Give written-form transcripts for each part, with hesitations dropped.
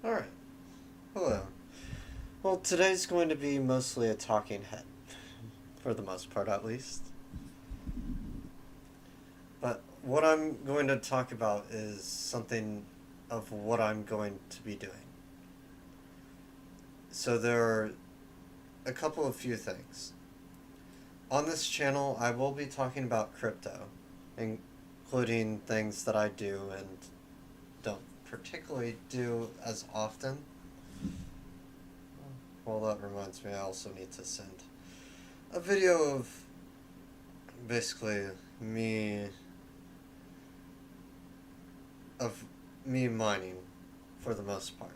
Alright, hello. Well, today's going to be mostly a talking head, for the most part at least. But what I'm going to talk about is something of what I'm going to be doing. So there are a couple of few things. On this channel, I will be talking about crypto, including things that I do and don't particularly do as often. Well, that reminds me, I also need to send a video of basically me of me mining for the most part.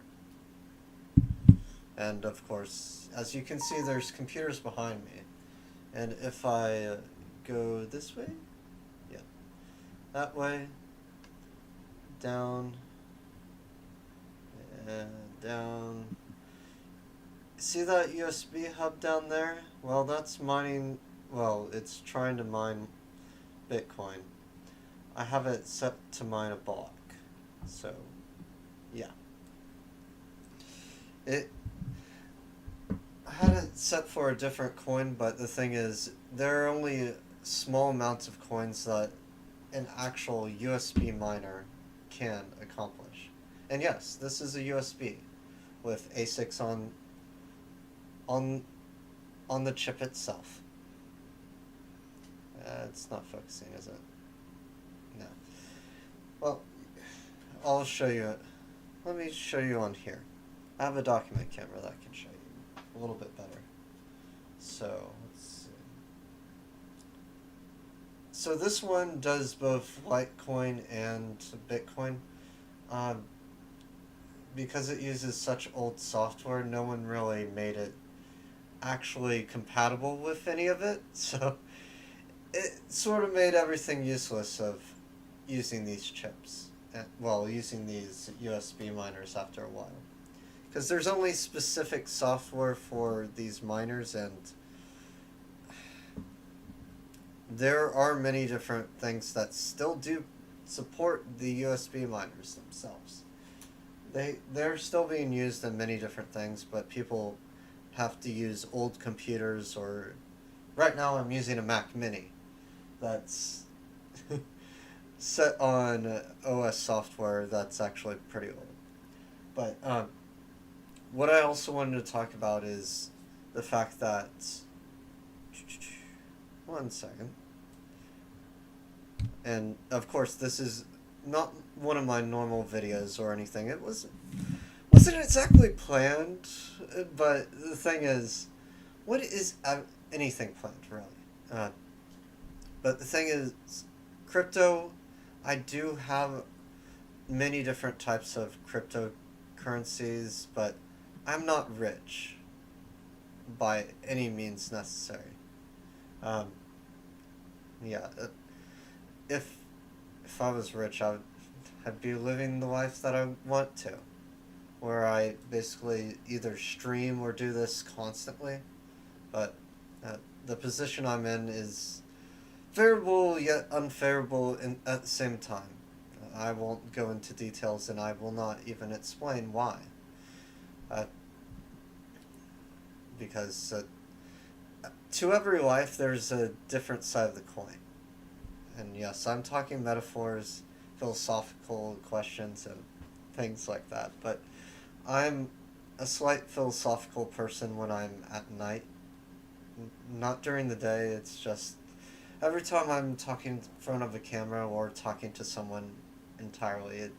And of course, as you can see, there's computers behind me. And if I go this way, yeah, that way, down, and down. See that USB hub down there? Well, that's mining, well, it's trying to mine Bitcoin. I have it set to mine a block. So, yeah. It I had it set for a different coin, but the thing is, there are only small amounts of coins that an actual USB miner can accomplish. And yes, this is a USB with ASICs on on the chip itself. It's not focusing, is it? No. Well, I'll show you it. Let me show you on here. I have a document camera that can show you a little bit better. So, let's see. So this one does both Litecoin and Bitcoin. Um, because it uses such old software, no one really made it actually compatible with any of it. So it sort of made everything useless of using these chips. Well, using these USB miners after a while. Because there's only specific software for these miners, and there are many different things that still do support the USB miners themselves. They're still being used in many different things, but people have to use old computers, or right now I'm using a Mac Mini that's set on OS software that's actually pretty old. But what I also wanted to talk about is the fact that, one second, and of course this is not one of my normal videos or anything. It wasn't exactly planned, but the thing is, what is anything planned really? But the thing is, crypto, I do have many different types of cryptocurrencies, but I'm not rich by any means necessary. Um, yeah, if if I was rich, I'd be living the life that I want to, where I basically either stream or do this constantly. But the position I'm in is favorable yet unfavorable at the same time. I won't go into details, and I will not even explain why. Uh, because to every life, there's a different side of the coin. And yes, I'm talking metaphors, philosophical questions, and things like that. But I'm a slight philosophical person when I'm at night. Not during the day, it's just every time I'm talking in front of a camera or talking to someone entirely, it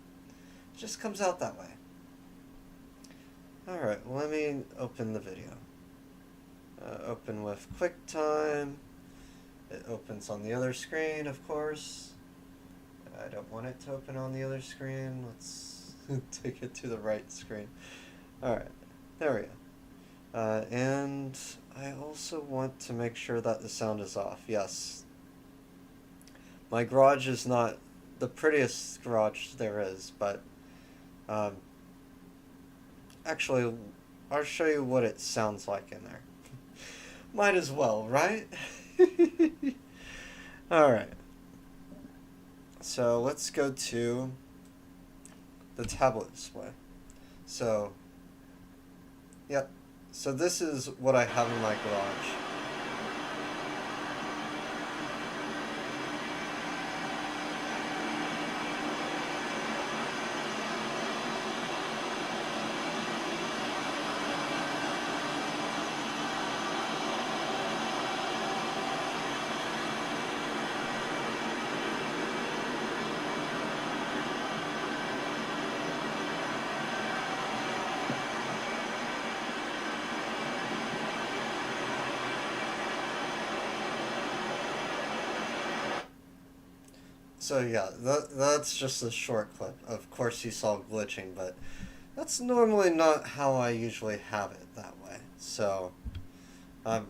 just comes out that way. Alright, let me open the video. Open with QuickTime. It opens on the other screen, of course. I don't want it to open on the other screen. Let's take it to the right screen. Alright, there we go. And I also want to make sure that the sound is off. Yes. My garage is not the prettiest garage there is, but actually, I'll show you what it sounds like in there. Might as well, right? Alright. So let's go to the tablet display. So, yep. So this is what I have in my garage. So yeah, that's just a short clip. Of course you saw glitching, but that's normally not how I usually have it that way. So, um,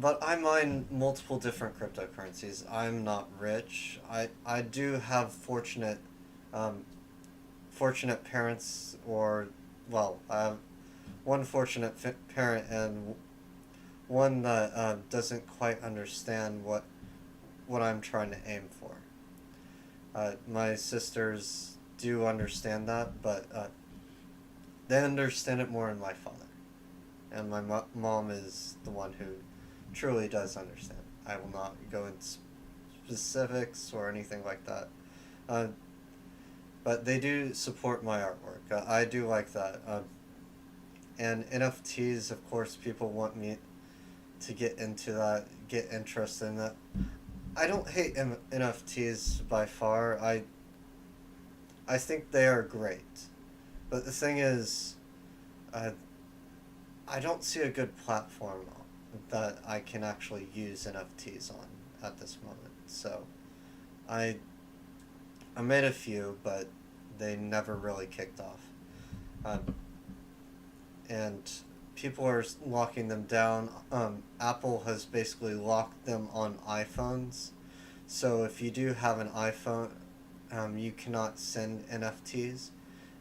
but I mine multiple different cryptocurrencies. I'm not rich. I do have um, fortunate parents, or well, I have one fortunate parent and one that doesn't quite understand what I'm trying to aim for. My sisters do understand that, but they understand it more than my father. And my mom is the one who truly does understand. I will not go into specifics or anything like that. Uh, but they do support my artwork. I do like that. And NFTs, of course, people want me to get into that, get interested in that. I don't hate NFTs by far. I think they are great. But the thing is, uh, I don't see a good platform that I can actually use NFTs on at this moment. So I I made a few, but they never really kicked off. Um, and people are locking them down. Apple has basically locked them on iPhones. So if you do have an iPhone, you cannot send NFTs.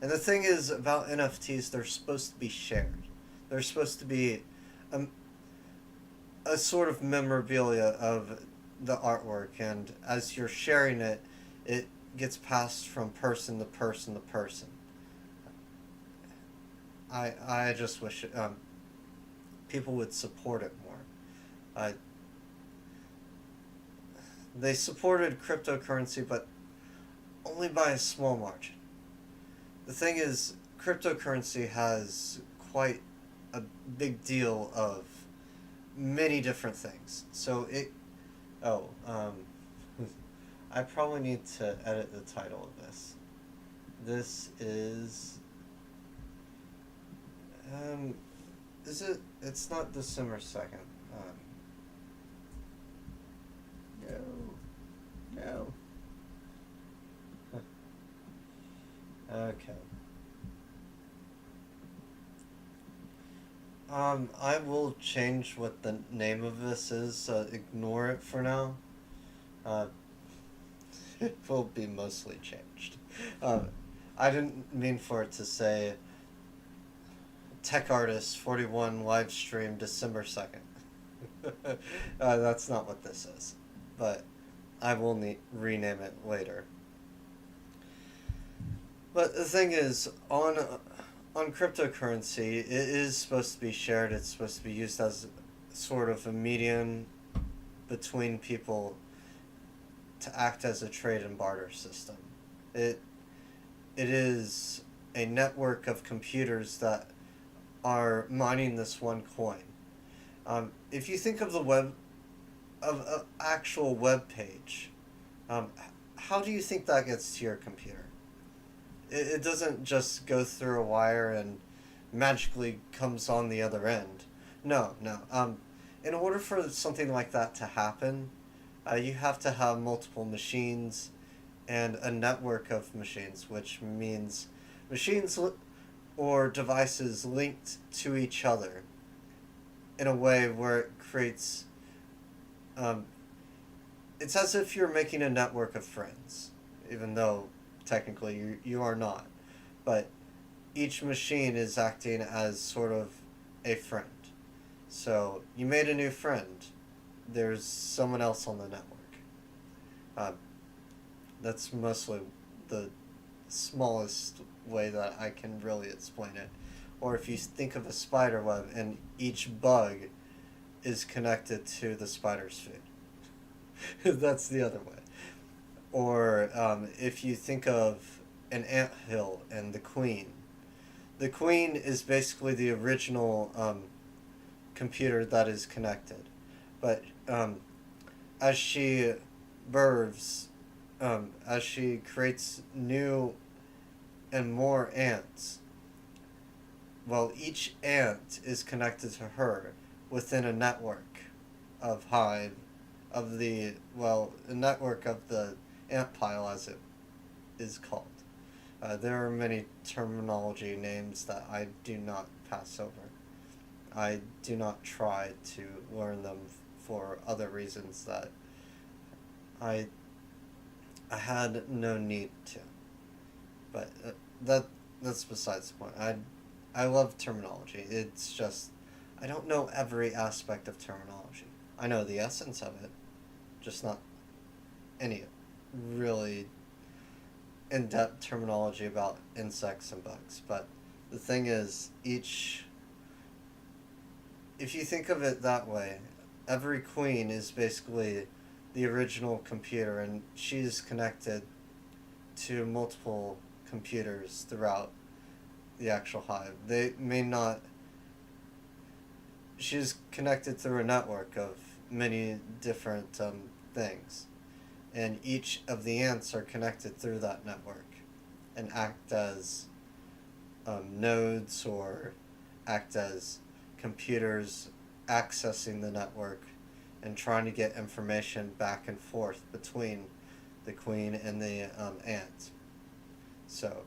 And the thing is about NFTs, they're supposed to be shared. They're supposed to be a, a sort of memorabilia of the artwork, and as you're sharing it, it gets passed from person to person to person. I just wish people would support it more. Uh, they supported cryptocurrency, but only by a small margin. The thing is, cryptocurrency has quite a big deal of many different things. So it. Oh, I probably need to edit the title of this. This is. Um, is it? It's not December 2nd. No. No. Okay. I will change what the name of this is, so ignore it for now. Uh, it will be mostly changed. Um, I didn't mean for it to say Tech Artist 41 live stream December 2nd. That's not what this is. But I will rename it later. But the thing is, on cryptocurrency, it is supposed to be shared. It's supposed to be used as sort of a medium between people to act as a trade and barter system. It it is a network of computers that are mining this one coin. If you think of the web of an actual web page, um, how do you think that gets to your computer? It doesn't just go through a wire and magically comes on the other end. No, no. In order for something like that to happen, you have to have multiple machines and a network of machines, which means machines or devices linked to each other in a way where it creates. Um, it's as if you're making a network of friends, even though technically you are not. But each machine is acting as sort of a friend. So you made a new friend. There's someone else on the network. Uh, that's mostly the smallest way that I can really explain it. Or if you think of a spider web and each bug is connected to the spider's food. That's the other way. Or if you think of an anthill and the queen is basically the original computer that is connected. But as she births, as she creates new and more ants, well, each ant is connected to her within a network of hive, of the, well, a network of the ant pile as it is called. There are many terminology names that I do not pass over. I do not try to learn them for other reasons that I had no need to. But that's besides the point. I love terminology. It's just I don't know every aspect of terminology. I know the essence of it, just not any really in-depth terminology about insects and bugs. But the thing is, if you think of it that way, every queen is basically the original computer, and she's connected to multiple computers throughout the actual hive. They may not. She's connected through a network of many different things, and each of the ants are connected through that network and act as nodes or act as computers accessing the network and trying to get information back and forth between the queen and the ant. So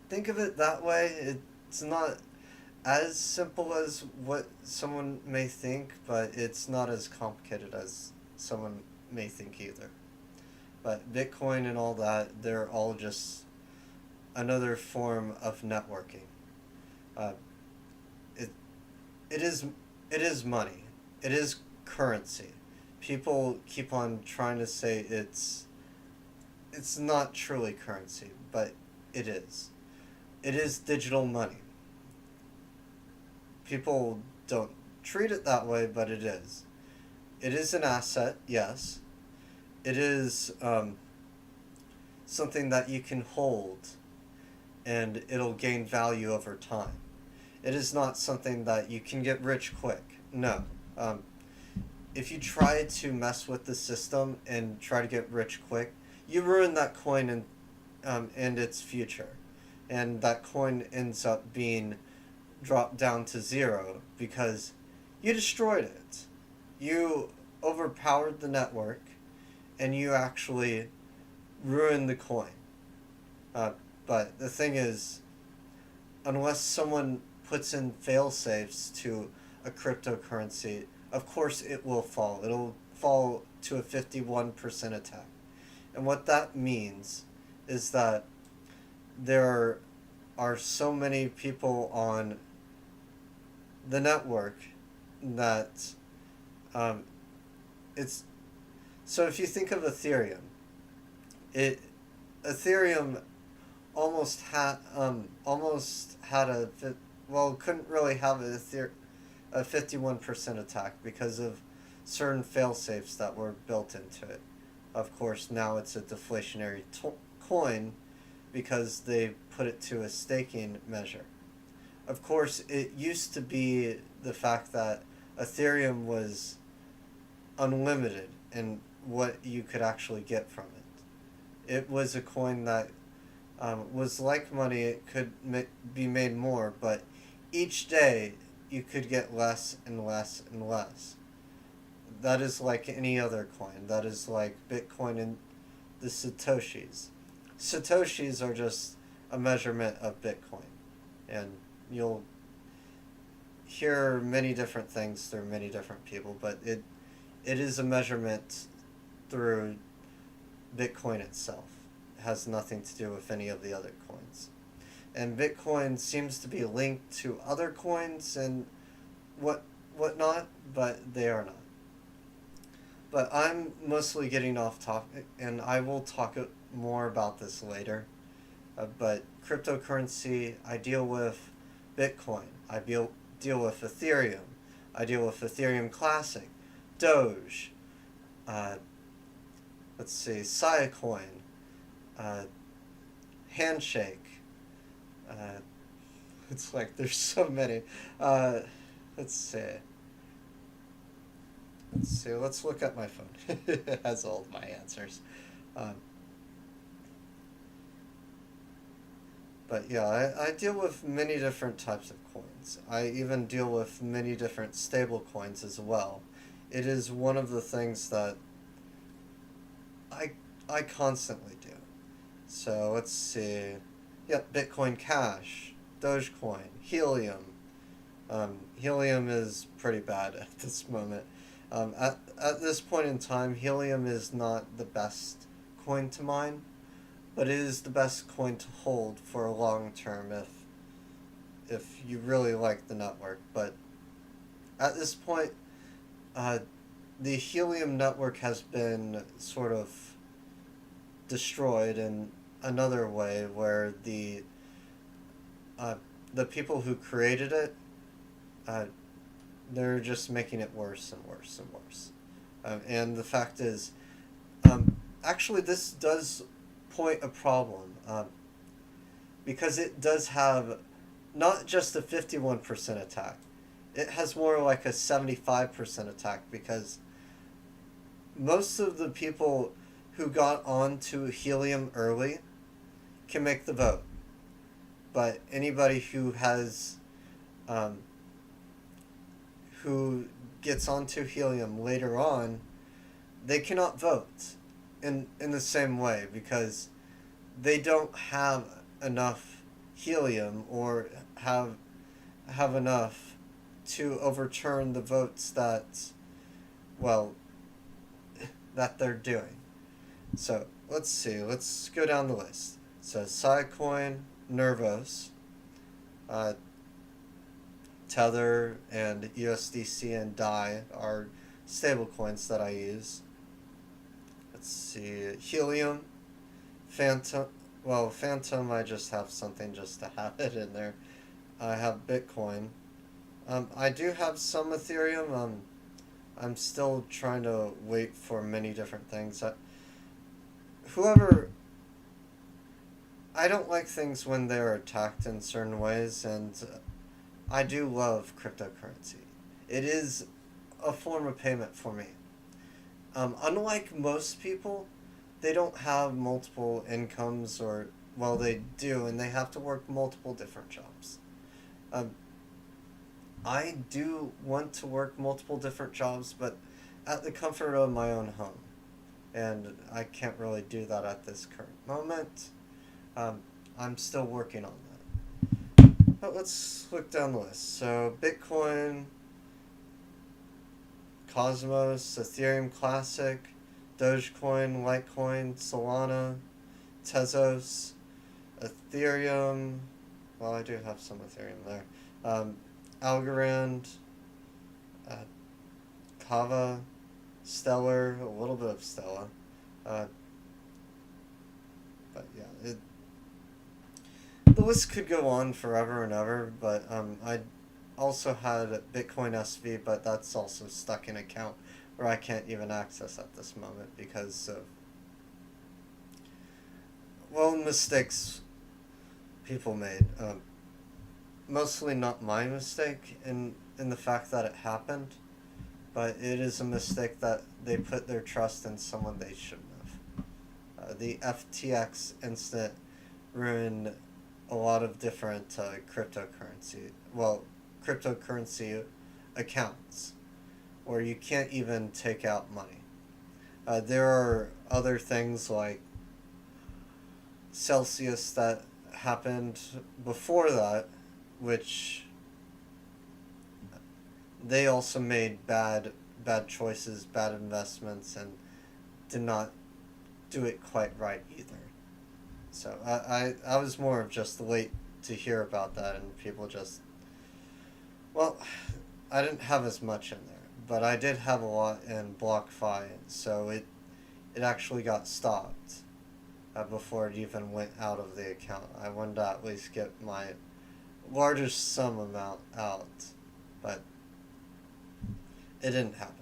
think of it that way. It's not as simple as what someone may think, but it's not as complicated as someone may think either. But Bitcoin and all that, they're all just another form of networking. Uh, it it is money. It is currency. People keep on trying to say it's not truly currency, but it is. It is digital money. People don't treat it that way, but it is. It is an asset, yes. It is something that you can hold and it'll gain value over time. It is not something that you can get rich quick. No. If you try to mess with the system and try to get rich quick, you ruin that coin and its future. And that coin ends up being dropped down to zero because you destroyed it. You overpowered the network and you actually ruined the coin. But the thing is, unless someone puts in fail safes to a cryptocurrency, of course it will fall. It'll fall to a 51% attack. And what that means is that there are so many people on the network that it's so if you think of Ethereum, Ethereum almost had couldn't really have a 51% attack because of certain fail safes that were built into it. Of course, now it's a deflationary coin because they put it to a staking measure. Of course, it used to be the fact that Ethereum was unlimited in what you could actually get from it. It was a coin that was like money. It could be made more, but each day you could get less and less and less. That is like any other coin. That is like Bitcoin and the Satoshis. Satoshis are just a measurement of Bitcoin. And you'll hear many different things through many different people, but it is a measurement through Bitcoin itself. It has nothing to do with any of the other coins. And Bitcoin seems to be linked to other coins and whatnot, but they are not. But I'm mostly getting off topic, and I will talk more about this later. But cryptocurrency, I deal with Bitcoin. Deal with Ethereum. I deal with Ethereum Classic, Doge. Uh, let's see, Siacoin, uh, Handshake. Uh, it's like there's so many. Uh, let's see. Let's see. Let's look at my phone. It has all of my answers. Um, but yeah, I deal with many different types of coins. I even deal with many different stable coins as well. It is one of the things that I I constantly do. So let's see. Yep, Bitcoin Cash, Dogecoin, Helium. Helium is pretty bad at this moment. At this point in time, Helium is not the best coin to mine, but it is the best coin to hold for a long term if you really like the network. But at this point, uh, the Helium network has been sort of destroyed in another way, where uh, the people who created it, uh, they're just making it worse and worse and worse. And the fact is, actually, this does point a problem, because it does have not just a 51% attack, it has more like a 75% attack, because most of the people who got onto Helium early can make the vote. But anybody um, who gets onto Helium later on, they cannot vote in the same way, because they don't have enough Helium, or have enough to overturn the votes well that they're doing. So let's see. Let's go down the list. So Siacoin, Nervos, uh, Tether, and USDC and DAI are stable coins that I use. Let's see. Helium, Phantom. Well, Phantom, I just have something just to have it in there. I have Bitcoin. I do have some Ethereum. I'm still trying to wait for many different things. Whoever I don't like things when they're attacked in certain ways, and I do love cryptocurrency. It is a form of payment for me. Unlike most people, they don't have multiple incomes, or, well, they do, and they have to work multiple different jobs. Um, I do want to work multiple different jobs, but at the comfort of my own home. And I can't really do that at this current moment. Um, I'm still working on that. But let's look down the list. So Bitcoin, Cosmos, Ethereum Classic, Dogecoin, Litecoin, Solana, Tezos, Ethereum. Well, I do have some Ethereum there. Algorand, uh, Kava, Stellar, a little bit of Stella. Uh, but yeah, the list could go on forever and ever, but I also had Bitcoin SV, but that's also stuck in an account where I can't even access at this moment because of, well, mistakes people made. Mostly not my mistake in the fact that it happened, but it is a mistake that they put their trust in someone they shouldn't have. The FTX incident ruined a lot of different cryptocurrency accounts where you can't even take out money. There are other things like Celsius that happened before that, which they also made bad choices, bad investments, and did not do it quite right either. So I was more of just late to hear about that, and people just, well, I didn't have as much in there, but I did have a lot in BlockFi, so it actually got stopped. before it even went out of the account. I wanted to at least get my largest sum amount out, but it didn't happen.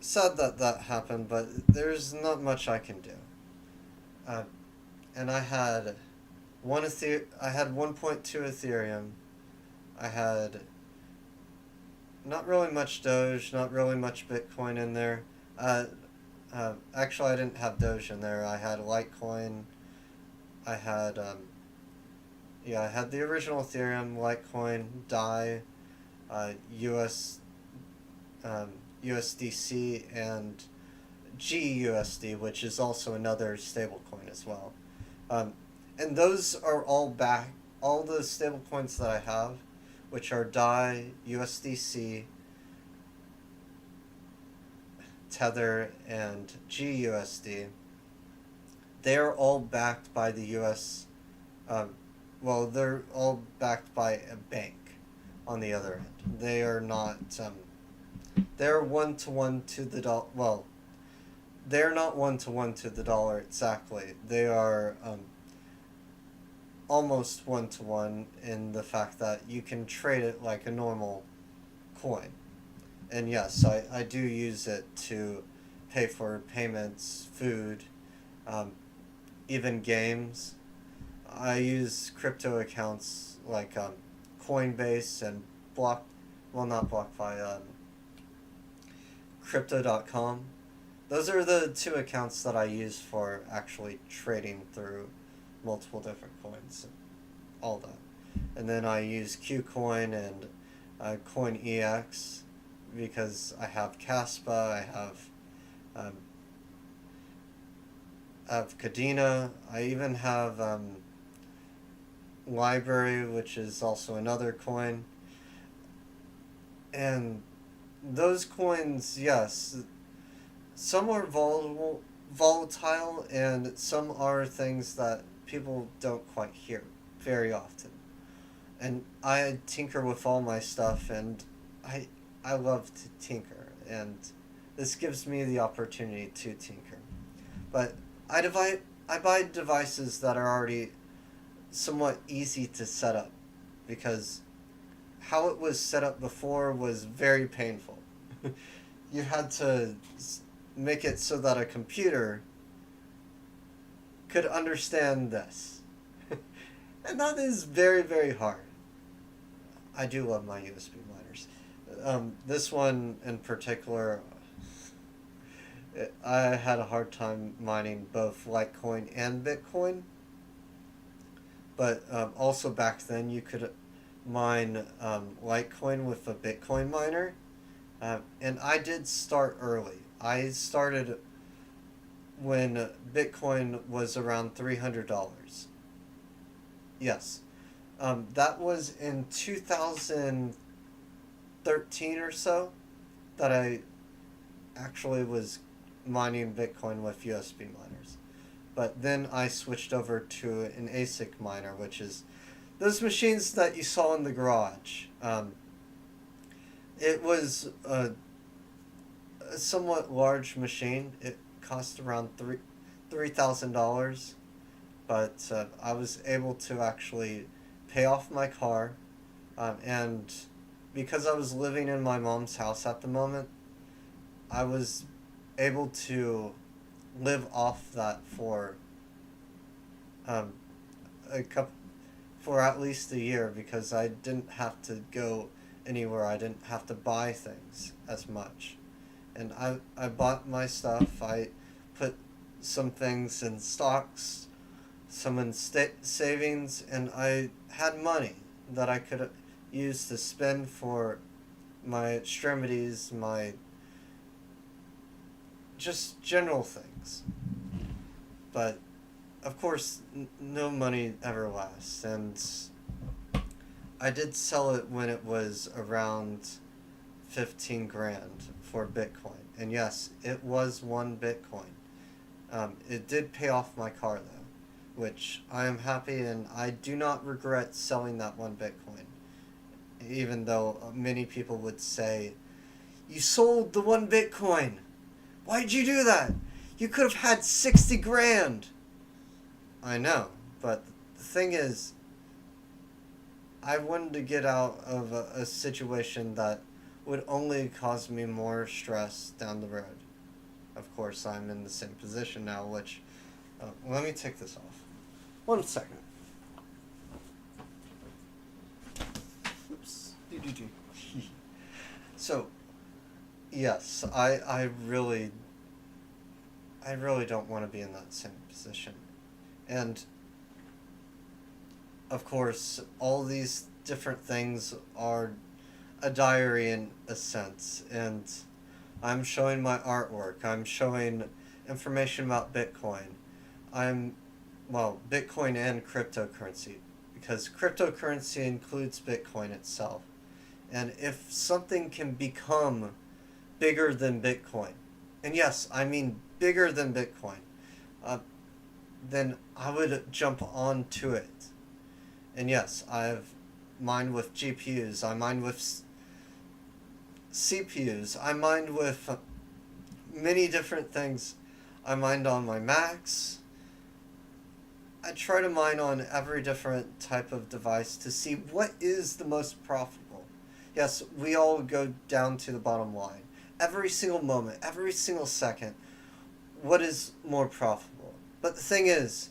Sad that that happened, but there's not much I can do. Uh, and I had I had 1.2 Ethereum. I had not really much Doge, not really much Bitcoin in there. Actually, I didn't have Doge in there. I had Litecoin. I had I had the original Ethereum, Litecoin, DAI, US, USDC, and GUSD, which is also another stablecoin as well. Um, and those are all back. All the stablecoins that I have, which are DAI, USDC, Tether, and GUSD, they are all backed by the US. Well, they're all backed by a bank on the other end. They are not. They're 1-to-1 to the dollar. Well, they're not 1-to-1 to the dollar exactly. They are almost 1-to-1 in the fact that you can trade it like a normal coin. And yes, I do use it to pay for payments, food, even games. I use crypto accounts like Coinbase and not BlockFi, Crypto.com. Those are the two accounts that I use for actually trading through multiple different coins and all that. And then I use KuCoin and CoinEx because I have Kaspa, I have Kadena, I even have Library, which is also another coin. And those coins, yes, some are volatile, and some are things that people don't quite hear very often. And I tinker with all my stuff, and I love to tinker, and this gives me the opportunity to tinker. But I buy devices that are already somewhat easy to set up, because how it was set up before was very painful. You had to make it so that a computer could understand this. And that is very, very hard. I do love my USB miners. This one in particular, I had a hard time mining both Litecoin and Bitcoin. But also back then you could mine Litecoin with a Bitcoin miner. And I did start early. I started when Bitcoin was around $300. Yes. That was in 2013 or so that I actually was mining Bitcoin with USB miners. But then I switched over to an ASIC miner, which is those machines that you saw in the garage. It was a somewhat large machine. It cost around $3,000, but I was able to actually pay off my car, and because I was living in my mom's house at the moment, I was able to live off that for a couple for at least a year, because I didn't have to go anywhere. I didn't have to buy things as much. And I bought my stuff. I put some things in stocks, some in savings, and I had money that I could use to spend for my extremities, my just general things. But of course, no money ever lasts, and I did sell it when it was around 15 grand for Bitcoin. And yes, it was one Bitcoin. It did pay off my car though, which I am happy, and I do not regret selling that one Bitcoin. Even though many people would say, "You sold the one Bitcoin. Why'd you do that? You could have had 60 grand. I know, but the thing is, I wanted to get out of a situation that would only cause me more stress down the road. Of course, I'm in the same position now, which... let me take this off. 1 second. Oops. So, yes, I really don't want to be in that same position. And, of course, all these different things are a diary in a sense, and I'm showing my artwork, I'm showing information about Bitcoin. Bitcoin and cryptocurrency, because cryptocurrency includes Bitcoin itself. And if something can become bigger than Bitcoin, and yes, I mean bigger than Bitcoin, then I would jump onto it. And yes, I've mined with GPUs, I mine with CPUs, I mined with many different things. I mined on my Macs. I try to mine on every different type of device to see what is the most profitable. Yes, we all go down to the bottom line. Every single moment, every single second, what is more profitable? But the thing is,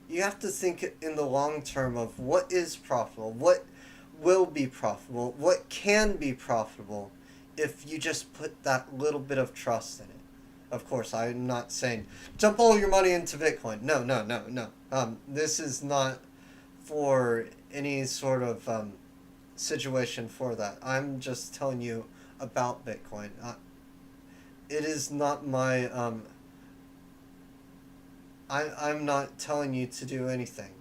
you have to think in the long term of what is profitable, what will be profitable, what can be profitable if you just put that little bit of trust in it. Of course, I'm not saying dump all your money into Bitcoin. No. This is not for any sort of situation for that. I'm just telling you about Bitcoin. It is not my... I'm not telling you to do anything.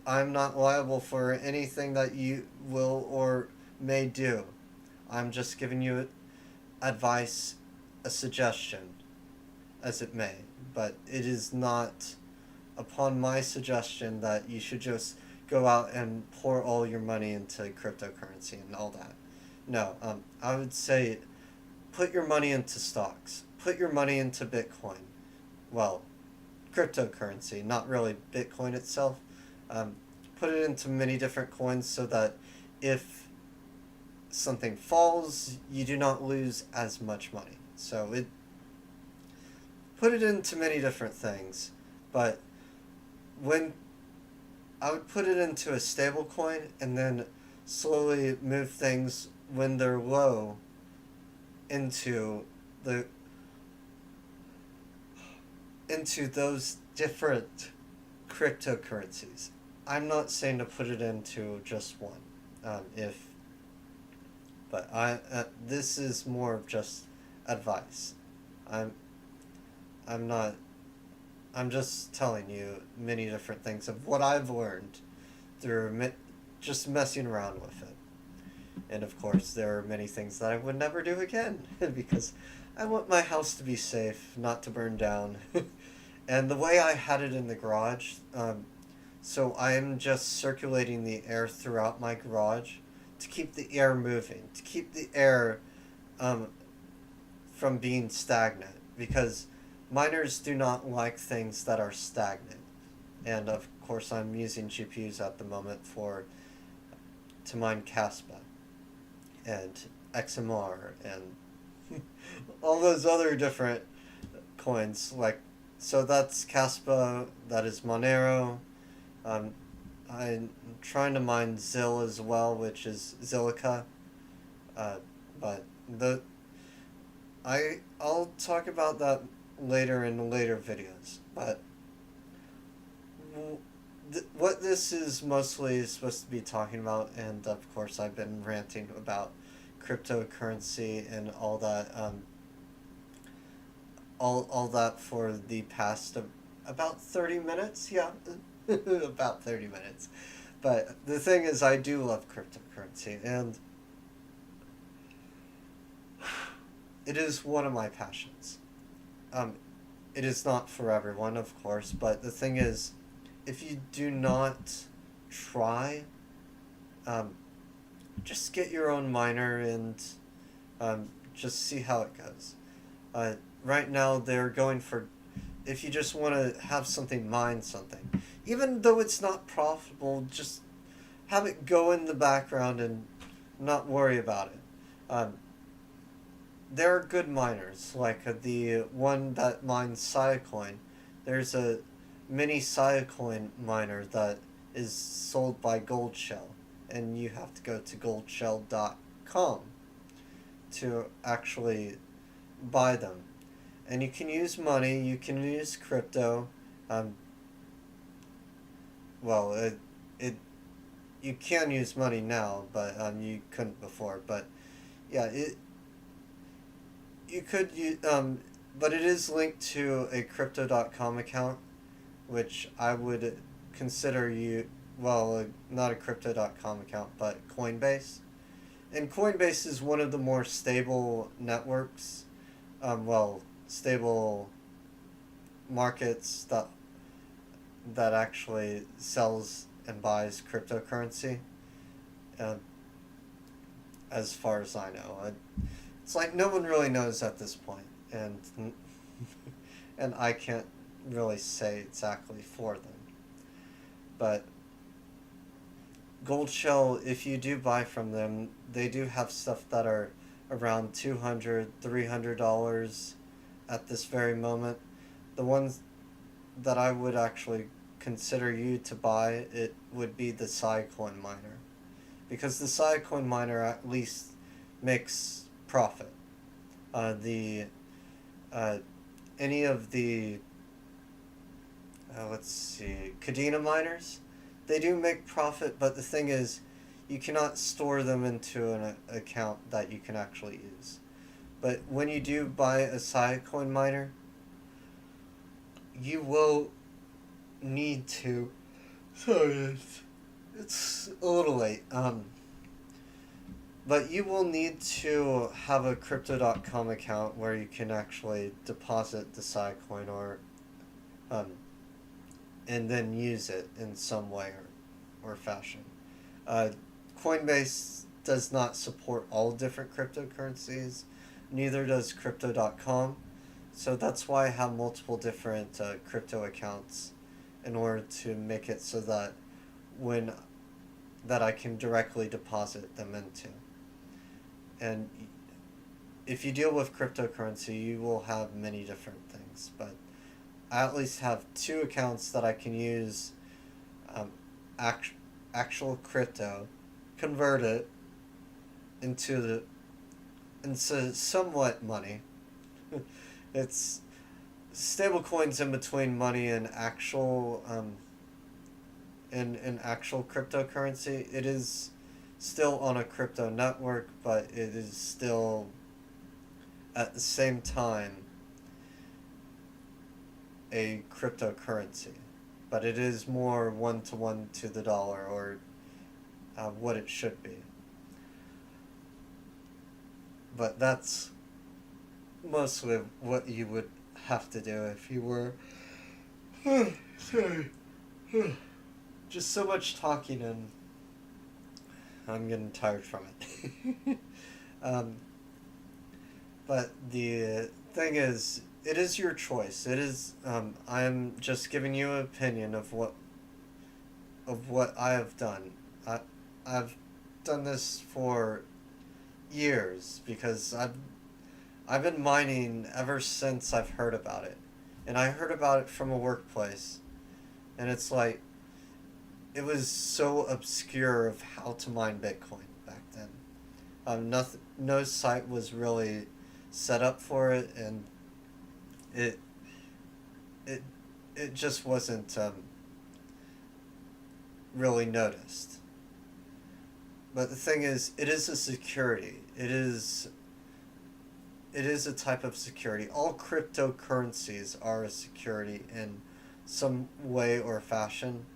I'm not liable for anything that you will or may do. I'm just giving you advice, a suggestion, as it may, but it is not upon my suggestion that you should just go out and pour all your money into cryptocurrency and all that. No, I would say put your money into stocks, put your money into Bitcoin. Well, cryptocurrency, not really Bitcoin itself. Put it into many different coins so that if something falls, you do not lose as much money. So put it into many different things, but when I would put it into a stable coin and then slowly move things when they're low into those different cryptocurrencies. I'm not saying to put it into just one, but this is more of just advice. I'm just telling you many different things of what I've learned through just messing around with it. And of course, there are many things that I would never do again because I want my house to be safe, not to burn down. And the way I had it in the garage, so I'm just circulating the air throughout my garage to keep the air moving, to keep the air from being stagnant, because miners do not like things that are stagnant. And of course, I'm using GPUs at the moment to mine Caspa and XMR and all those other different coins. So that's Caspa, that is Monero. I'm trying to mine Zil as well, which is Zilliqa. But I'll talk about that later in later videos. But what this is mostly supposed to be talking about, and of course I've been ranting about cryptocurrency and all that, all that for the past about 30 minutes, yeah, about 30 minutes. But the thing is, I do love cryptocurrency, and it is one of my passions. It is not for everyone, of course, but the thing is, if you do not try, just get your own miner and just see how it goes. Right now, they're going for if you just want to have something mine something, even though it's not profitable, just have it go in the background and not worry about it. Um, there are good miners, like the one that mines Siacoin. There's a mini Siacoin miner that is sold by Goldshell, and you have to go to goldshell.com to actually buy them. And you can use money, you can use crypto. Um, well, it you can use money now, but you couldn't before. But yeah, you could use, but it is linked to a crypto.com account, which I would consider you, well, not a crypto.com account, but Coinbase. And Coinbase is one of the more stable networks, well, stable markets that actually sells and buys cryptocurrency, uh, as far as I know. It's like no one really knows at this point, and and I can't really say exactly for them. But Gold Shell, if you do buy from them, they do have stuff that are around $200, $300 at this very moment. The ones that I would actually consider you to buy, it would be the Siacoin miner. Because the Siacoin miner at least makes profit. The any of the let's see, Kadena miners, they do make profit, but the thing is, you cannot store them into an account that you can actually use. But when you do buy a Siacoin miner, you will need to. Sorry, it's a little late. But you will need to have a crypto.com account where you can actually deposit the Siacoin um, and then use it in some way or fashion. Uh, Coinbase does not support all different cryptocurrencies, neither does crypto.com. So that's why I have multiple different crypto accounts in order to make it so that when that I can directly deposit them into. And if you deal with cryptocurrency, you will have many different things, but I at least have two accounts that I can use um, actual crypto, convert it into somewhat money. It's stable coins in between money and actual in actual cryptocurrency. It is still on a crypto network, but it is still at the same time a cryptocurrency. But it is more one to one to the dollar, or what it should be. But that's mostly what you would have to do if you were. Sorry. Just so much talking, and I'm getting tired from it. But the thing is, it is your choice. It is. I'm just giving you an opinion of what I have done. I've done this for years because I've been mining ever since I've heard about it, and I heard about it from a workplace, and it's like it was so obscure of how to mine Bitcoin back then. Nothing, no site was really set up for it, and it it it just wasn't really noticed. But the thing is, it is a security. It is a type of security. All cryptocurrencies are a security in some way or fashion,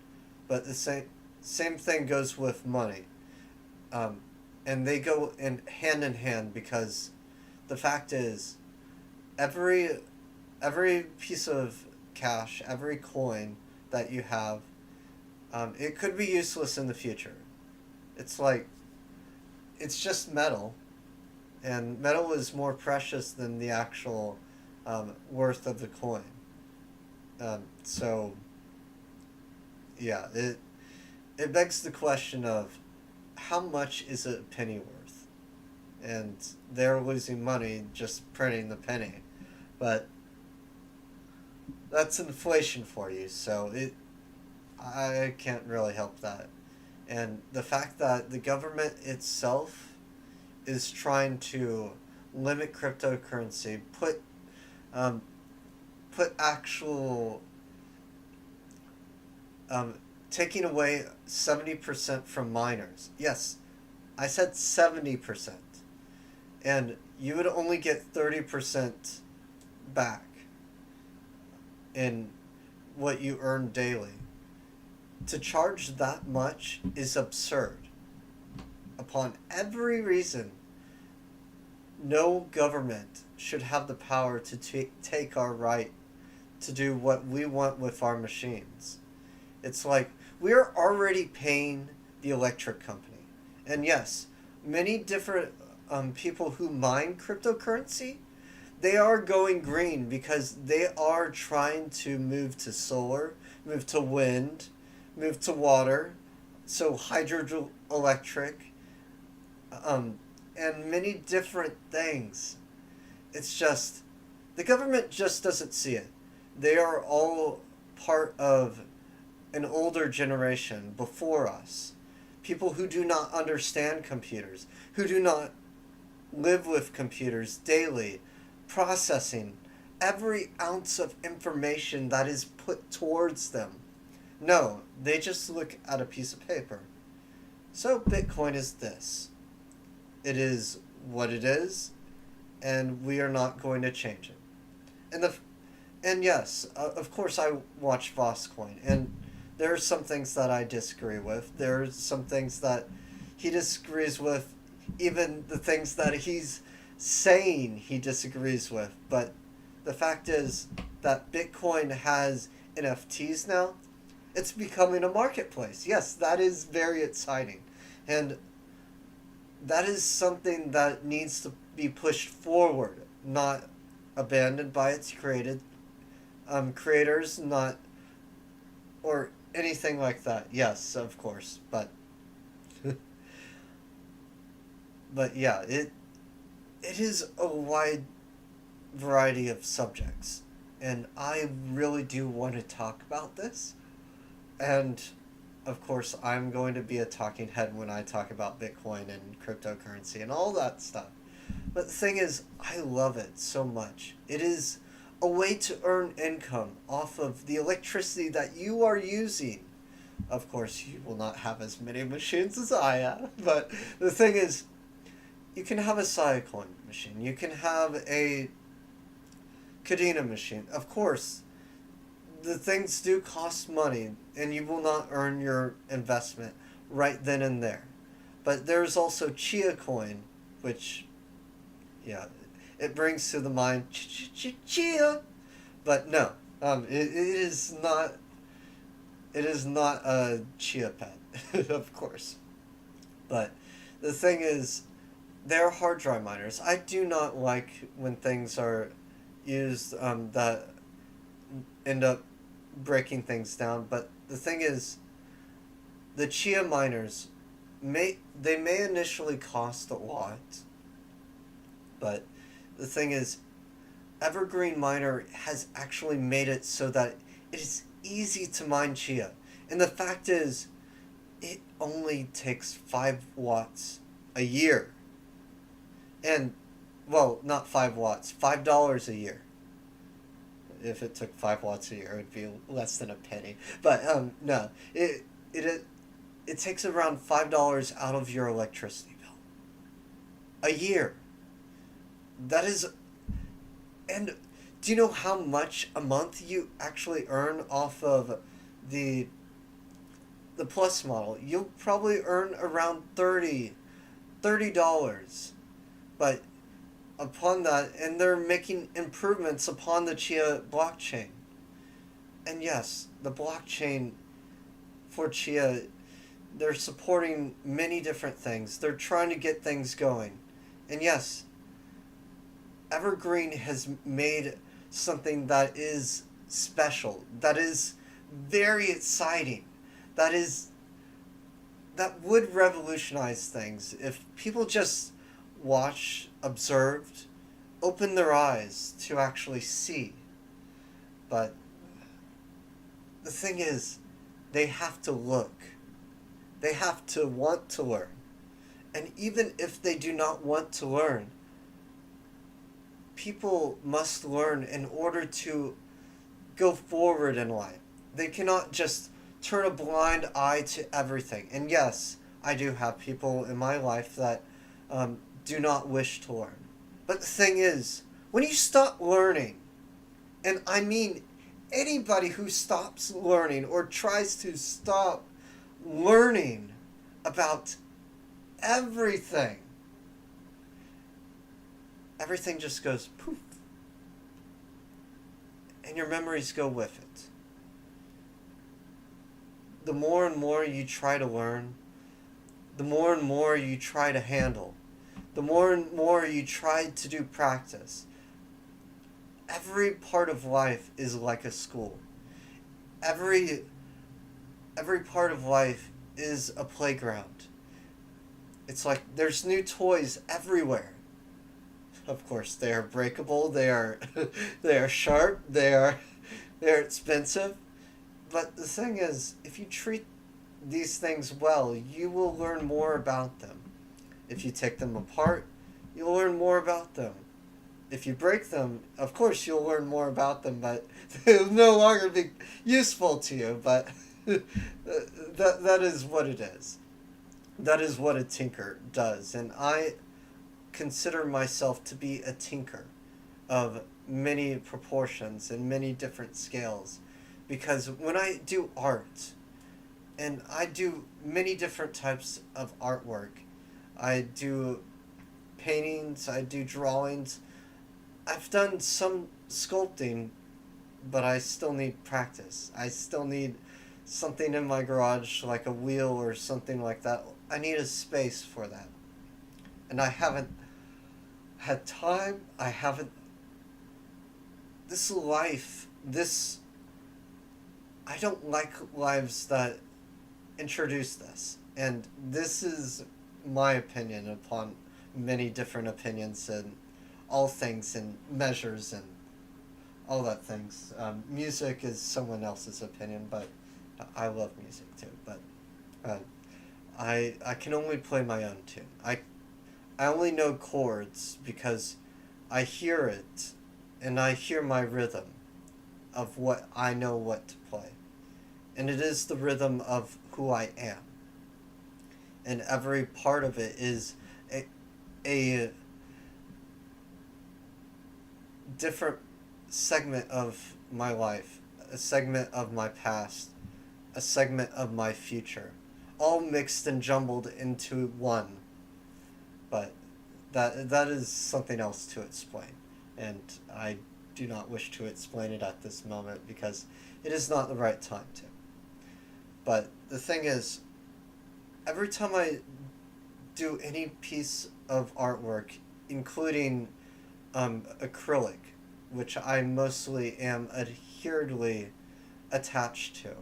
but the same thing goes with money, um, and they go in hand because the fact is, every every piece of cash, every coin that you have, it could be useless in the future. It's like it's just metal, and metal is more precious than the actual worth of the coin. So yeah, it begs the question of how much is a penny worth, and they're losing money just printing the penny, but that's inflation for you. So I can't really help that, and the fact that the government itself is trying to limit cryptocurrency, um, put actual um, taking away 70% from miners. Yes, I said 70%. And you would only get 30% back in what you earn daily. To charge that much is absurd. Upon every reason, no government should have the power to take our right to do what we want with our machines. It's like we're already paying the electric company. And yes, many different people who mine cryptocurrency, they are going green because they are trying to move to solar, move to wind, move to water, so hydroelectric, and many different things. It's just, the government just doesn't see it. They are all part of an older generation before us. People who do not understand computers, who do not live with computers daily, processing every ounce of information that is put towards them. No, they just look at a piece of paper. So Bitcoin is this. It is what it is, and we are not going to change it. And yes, of course I watch Voscoin, and there are some things that I disagree with. There are some things that he disagrees with, even the things that he's saying he disagrees with. But the fact is that Bitcoin has NFTs now. It's becoming a marketplace. Yes, that is very exciting. And that is something that needs to be pushed forward, not abandoned by its creators, not, or anything like that. Yes, of course, but but yeah, it is a wide variety of subjects, and I really do want to talk about this. And of course, I'm going to be a talking head when I talk about Bitcoin and cryptocurrency and all that stuff. But the thing is, I love it so much. It is a way to earn income off of the electricity that you are using. Of course, you will not have as many machines as I have, but the thing is, you can have a Siacoin machine. You can have a Kadena machine. Of course, the things do cost money, and you will not earn your investment right then and there. But there's also Chia Coin, which, yeah, it brings to the mind Chia, but no, it is not. It is not a chia pet, of course. But the thing is, they're hard drive miners. I do not like when things are used that end up breaking things down. But the thing is, the chia miners may initially cost a lot, but the thing is, Evergreen Miner has actually made it so that it is easy to mine chia. And the fact is, it only takes 5 watts a year. And, well, not 5 watts, $5 a year. If it took 5 watts a year, it would be less than a penny. But, no. It takes around $5 out of your electricity bill. A year. That is... And do you know how much a month you actually earn off of the Plus model? You'll probably earn around $30. But upon that, and they're making improvements upon the Chia blockchain. And yes, the blockchain for Chia, they're supporting many different things. They're trying to get things going. And yes, Evergreen has made something that is special, that is very exciting, that is that would revolutionize things if people just watched, observed, opened their eyes to actually see. But the thing is, they have to look. They have to want to learn. And even if they do not want to learn, people must learn in order to go forward in life. They cannot just turn a blind eye to everything. And yes, I do have people in my life that do not wish to learn. But the thing is, when you stop learning, and I mean anybody who stops learning or tries to stop learning about everything, everything just goes poof. And your memories go with it. The more and more you try to learn, the more and more you try to handle, the more and more you try to do practice. Every part of life is like a school. Every part of life is a playground. It's like there's new toys everywhere. Of course, they are breakable, they are they are sharp, they're expensive. But the thing is, if you treat these things well, you will learn more about them. If you take them apart, you'll learn more about them. If you break them, of course you'll learn more about them, but they'll no longer be useful to you. But that is what it is. That is what a tinker does. And I consider myself to be a tinker of many proportions and many different scales. Because when I do art, and I do many different types of artwork, I do paintings, I do drawings, I've done some sculpting, but I still need practice. I still need something in my garage, like a wheel or something like that. I need a space for that. And I haven't had time, I haven't... This life, I don't like lives that introduce this. And this is my opinion upon many different opinions and all things and measures and all that things. Music is someone else's opinion, but I love music too. But I can only play my own tune. I only know chords because I hear it and I hear my rhythm of what I know what to play. And it is the rhythm of who I am. And every part of it is a different segment of my life, a segment of my past, a segment of my future, all mixed and jumbled into one. But that is something else to explain, and I do not wish to explain it at this moment because it is not the right time to. But the thing is, every time I do any piece of artwork, including acrylic, which I mostly am adheredly attached to,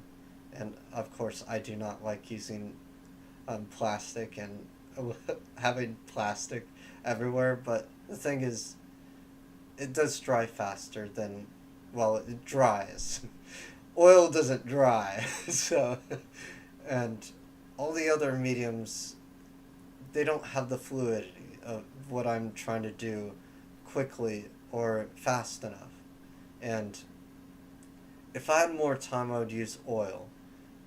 and of course I do not like using plastic and having plastic everywhere, but the thing is, it does dry faster than, well, it dries. Oil doesn't dry, so, and all the other mediums, they don't have the fluidity of what I'm trying to do quickly or fast enough. And if I had more time, I would use oil.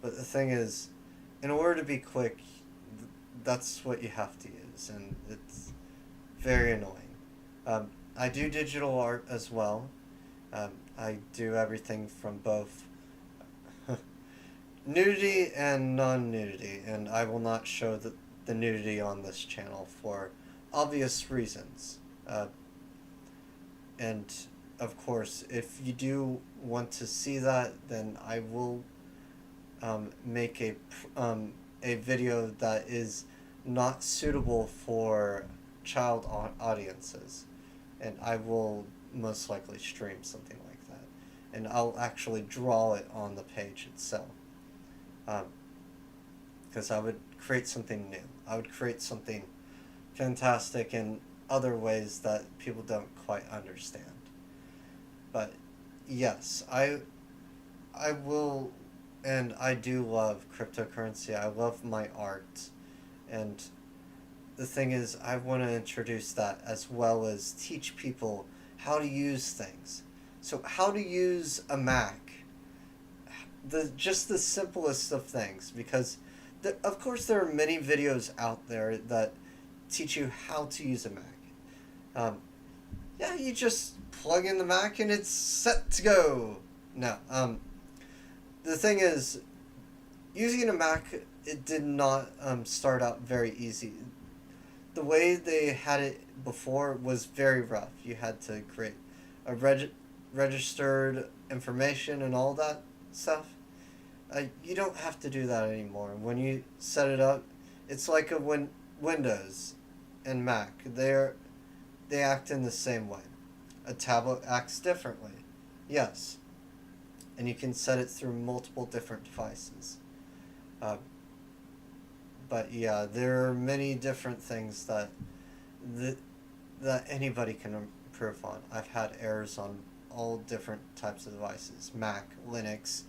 But the thing is, in order to be quick, that's what you have to use, and it's very annoying. I do digital art as well. I do everything from both nudity and non-nudity, and I will not show the nudity on this channel for obvious reasons. And of course, if you do want to see that, then I will make a video that is not suitable for child audiences, and I will most likely stream something like that. and I'll actually draw it on the page itself. Because I would create something new. I would create something fantastic in other ways that people don't quite understand. But yes, I will, and I do love cryptocurrency. I love my art, and the thing is, I want to introduce that as well as teach people how to use things. So how to use a Mac, just the simplest of things, because of course there are many videos out there that teach you how to use a Mac. Um, yeah, you just plug in the Mac and it's set to go. No, the thing is, using a Mac, it did not start out very easy. The way they had it before was very rough. You had to create a registered information and all that stuff. You don't have to do that anymore. When you set it up, it's like a Windows and Mac. They act in the same way. A tablet acts differently. Yes. And you can set it through multiple different devices. Uh, but yeah, there are many different things that, that anybody can improve on. I've had errors on all different types of devices. Mac, Linux,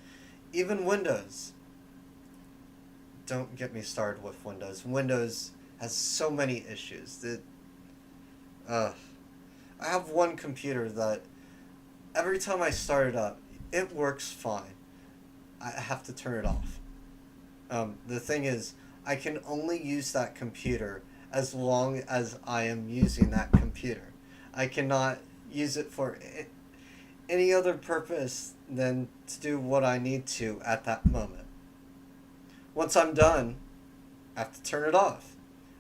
even Windows. Don't get me started with Windows. Windows has so many issues that I have one computer that every time I start it up, it works fine. I have to turn it off. The thing is, I can only use that computer as long as I am using that computer. I cannot use it for any other purpose than to do what I need to at that moment. Once I'm done, I have to turn it off.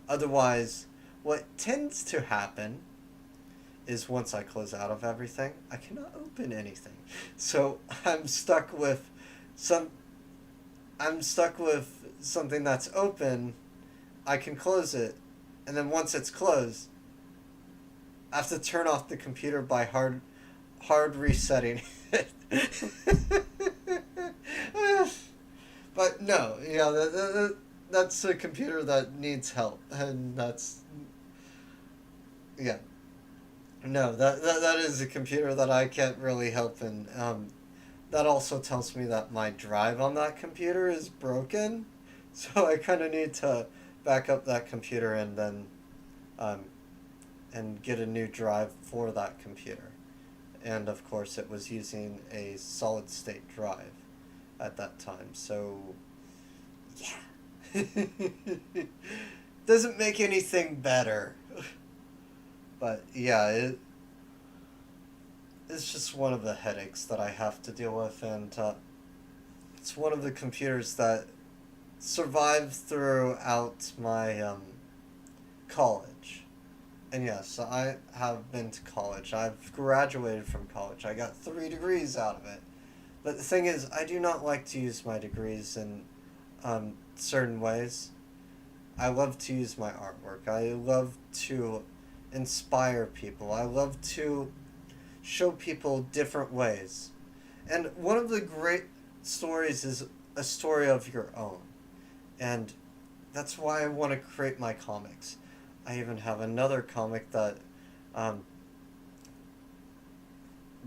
Otherwise, what tends to happen is once I close out of everything, I cannot open anything. So some I'm stuck with something that's open. I can close it, and then once it's closed, I have to turn off the computer by hard resetting it. But no, yeah, that's a computer that needs help, and yeah. No, that is a computer that I can't really help in. That also tells me that my drive on that computer is broken, so I kind of need to back up that computer and then, um, and get a new drive for that computer. And of course, it was using a solid state drive at that time, so yeah. Doesn't make anything better. But yeah, it's just one of the headaches that I have to deal with, and it's one of the computers that survived throughout my college. And yes, I have been to college. I've graduated from college. I got 3 degrees out of it. But the thing is, I do not like to use my degrees in certain ways. I love to use my artwork. I love to inspire people. I love to show people different ways. And one of the great stories is a story of your own. And that's why I want to create my comics. I even have another comic that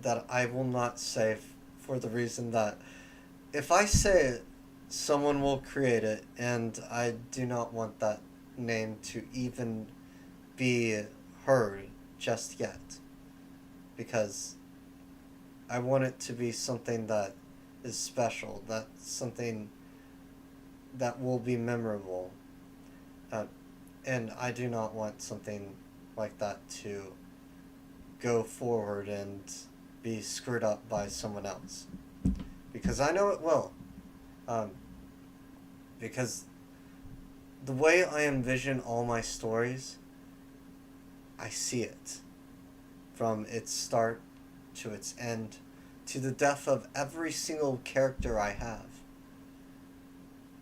that I will not say for the reason that if I say it, someone will create it, and I do not want that name to even be heard just yet, because I want it to be something that is special, that's something that will be memorable, and I do not want something like that to go forward and be screwed up by someone else, because I know it will, because the way I envision all my stories, I see it from its start to its end to the death of every single character I have.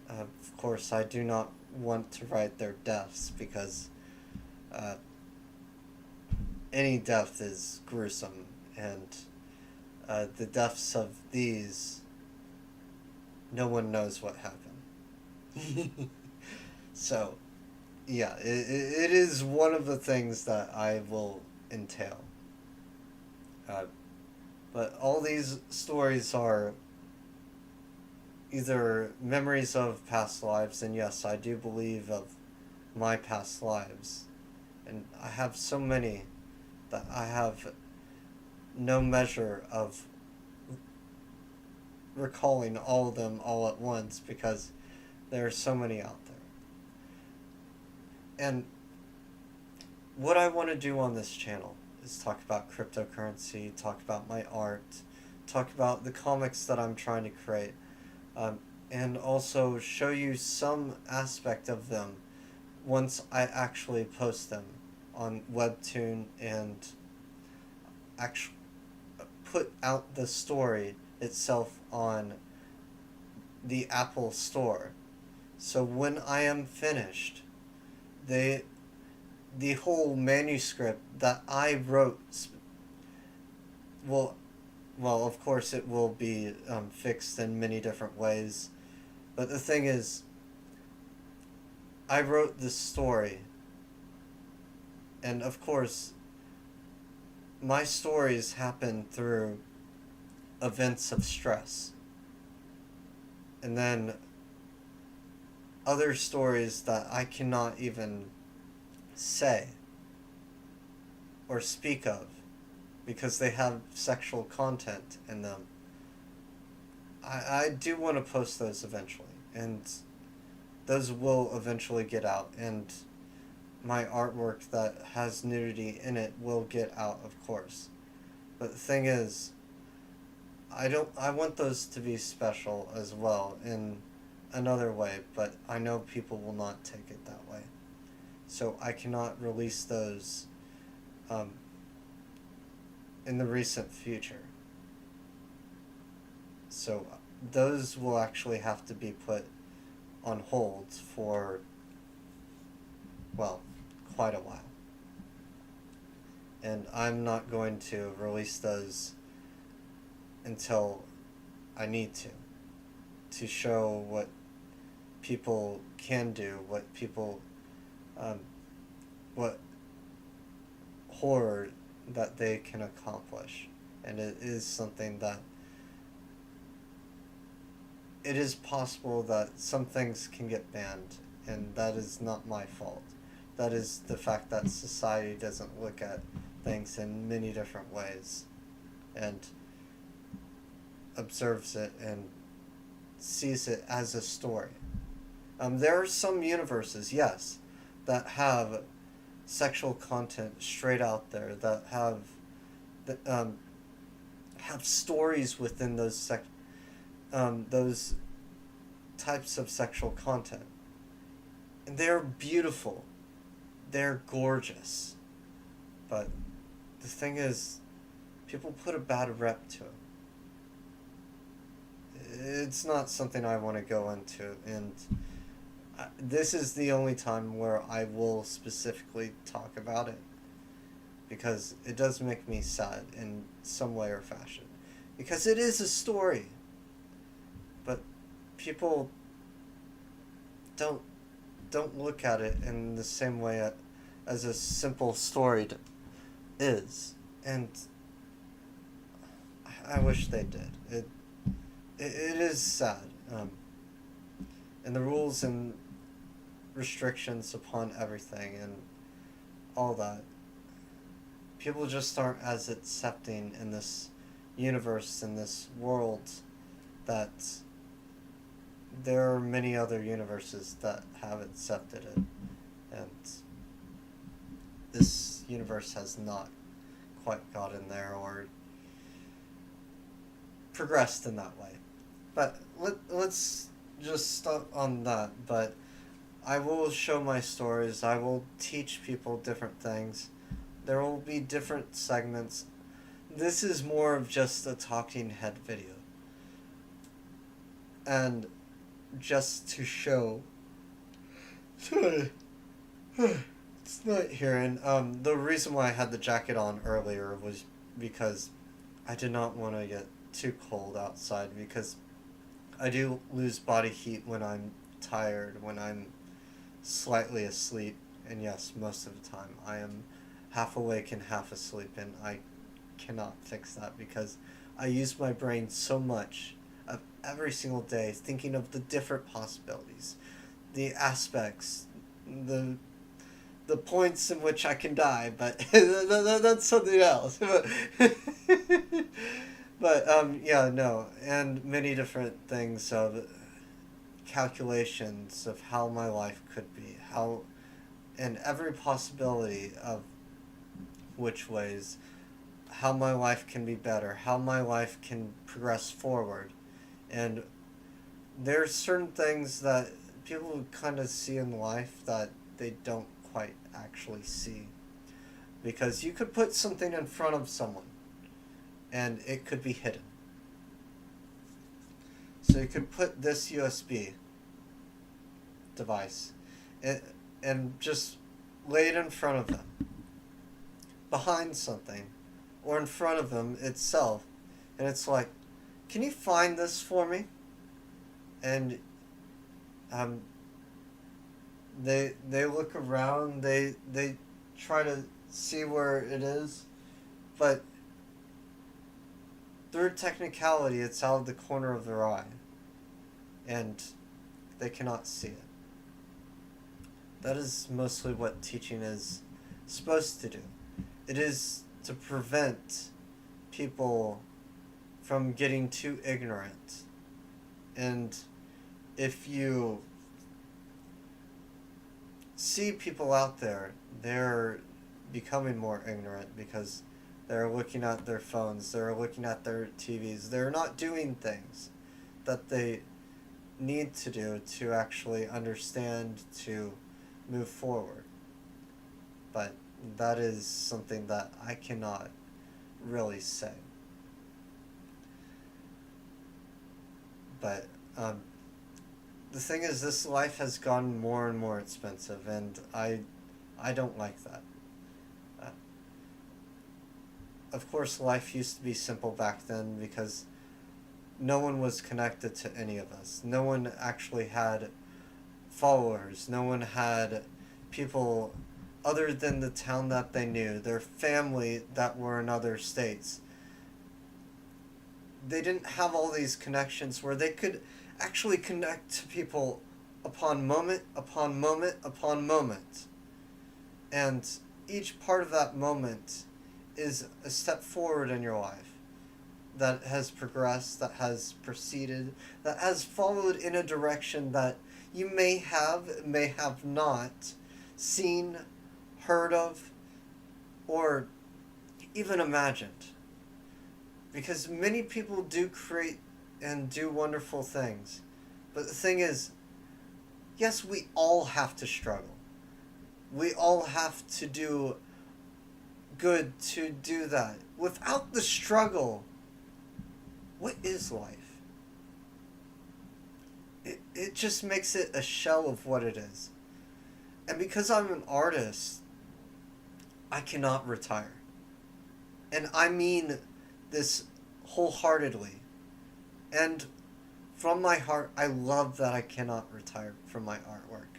Of course, I do not want to write their deaths because any death is gruesome, and the deaths of these, no one knows what happened. So, yeah, it is one of the things that I will entail. Uh, but all these stories are either memories of past lives, and yes, I do believe of my past lives. And I have so many that I have no measure of recalling all of them all at once because there are so many out there. And what I want to do on this channel is talk about cryptocurrency, talk about my art, talk about the comics that I'm trying to create, um, and also show you some aspect of them once I actually post them on Webtoon and actually put out the story itself on the Apple Store. So when I am finished, the whole manuscript that I wrote will, well, of course it will be fixed in many different ways. But the thing is, I wrote this story, and of course, my stories happen through events of stress. And then other stories that I cannot even say or speak of because they have sexual content in them. I do want to post those eventually, and those will eventually get out, and my artwork that has nudity in it will get out, of course. But the thing is, I want those to be special as well in another way, but I know people will not take it that way. So I cannot release those in the recent future. So those will actually have to be put on hold for, well, quite a while. And I'm not going to release those until I need to show what people can do, what people, what horror that they can accomplish. And it is something that it is possible that some things can get banned, and that is not my fault. That is the fact that society doesn't look at things in many different ways and observes it and sees it as a story. There are some universes, yes, that have sexual content straight out there, that have stories within those types of sexual content, and they're beautiful, they're gorgeous, but the thing is, people put a bad rep to it. It's not something I want to go into, and this is the only time where I will specifically talk about it, because it does make me sad in some way or fashion, because it is a story, but people don't look at it in the same way as a simple story is, and I wish they did. It is sad, and the rules and restrictions upon everything and all that. People just aren't as accepting in this universe, in this world, that there are many other universes that have accepted it, and this universe has not quite gotten there or progressed in that way. But let's just stop on that. But I will show my stories. I will teach people different things. There will be different segments. This is more of just a talking head video. And just to show... Sorry. It's not hearing. The reason why I had the jacket on earlier was because I did not want to get too cold outside because I do lose body heat when I'm tired, when I'm slightly asleep, and yes, most of the time I am half awake and half asleep, and I cannot fix that because I use my brain so much of every single day thinking of the different possibilities, the aspects, the the points in which I can die, but that's something else. But yeah, no, and many different things of calculations of how my life could be, how, and every possibility of which ways, how my life can be better, how my life can progress forward, and there's certain things that people kind of see in life that they don't quite actually see. Because you could put something in front of someone and it could be hidden. So you could put this USB device and, and just lay it in front of them, behind something, or in front of them itself. And it's like, can you find this for me? And um, they look around, they try to see where it is, but through technicality it's out of the corner of their eye and they cannot see it. That is mostly what teaching is supposed to do. It is to prevent people from getting too ignorant. And if you see people out there, they're becoming more ignorant because they're looking at their phones, they're looking at their TVs, they're not doing things that they need to do to actually understand, to move forward. But that is something that I cannot really say. But the thing is, this life has gotten more and more expensive, and I don't like that. Uh, of course, life used to be simple back then because no one was connected to any of us. No one actually had followers. No one had people other than the town that they knew, their family that were in other states. They didn't have all these connections where they could actually connect to people upon moment, upon moment, upon moment. And each part of that moment is a step forward in your life that has progressed, that has proceeded, that has followed in a direction that you may have not seen, heard of, or even imagined. Because many people do create and do wonderful things. But the thing is, yes, we all have to struggle. We all have to do good to do that. Without the struggle, what is life? It just makes it a shell of what it is. And because I'm an artist, I cannot retire. And I mean this wholeheartedly. And from my heart, I love that I cannot retire from my artwork.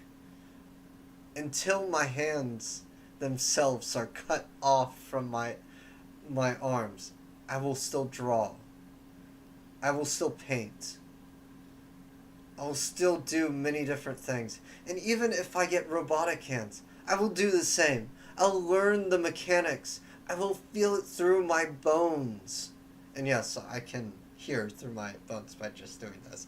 Until my hands themselves are cut off from my arms, I will still draw. I will still paint. I will still do many different things. And even if I get robotic hands, I will do the same. I'll learn the mechanics. I will feel it through my bones. And yes, I can hear through my bones by just doing this.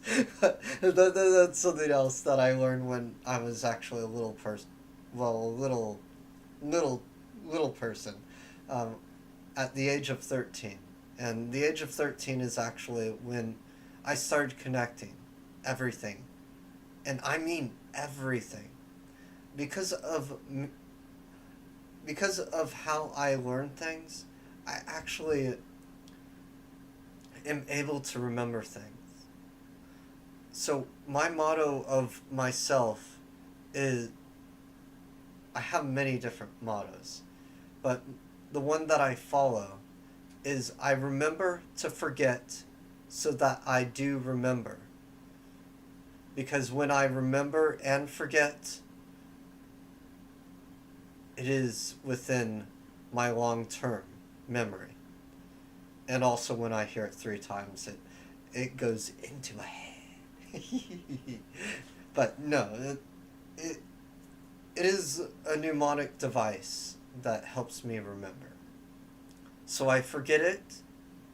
That's something else that I learned when I was actually a little person. Well, a little person. At the age of 13. And the age of 13 is actually when I started connecting everything. And I mean everything. Because of how I learn things, I actually am able to remember things. So my motto of myself is, I have many different mottos, but the one that I follow is I remember to forget so that I do remember. Because when I remember and forget, it is within my long-term memory. And also when I hear it 3 times, it goes into my head. But no, it is a mnemonic device that helps me remember. So I forget it,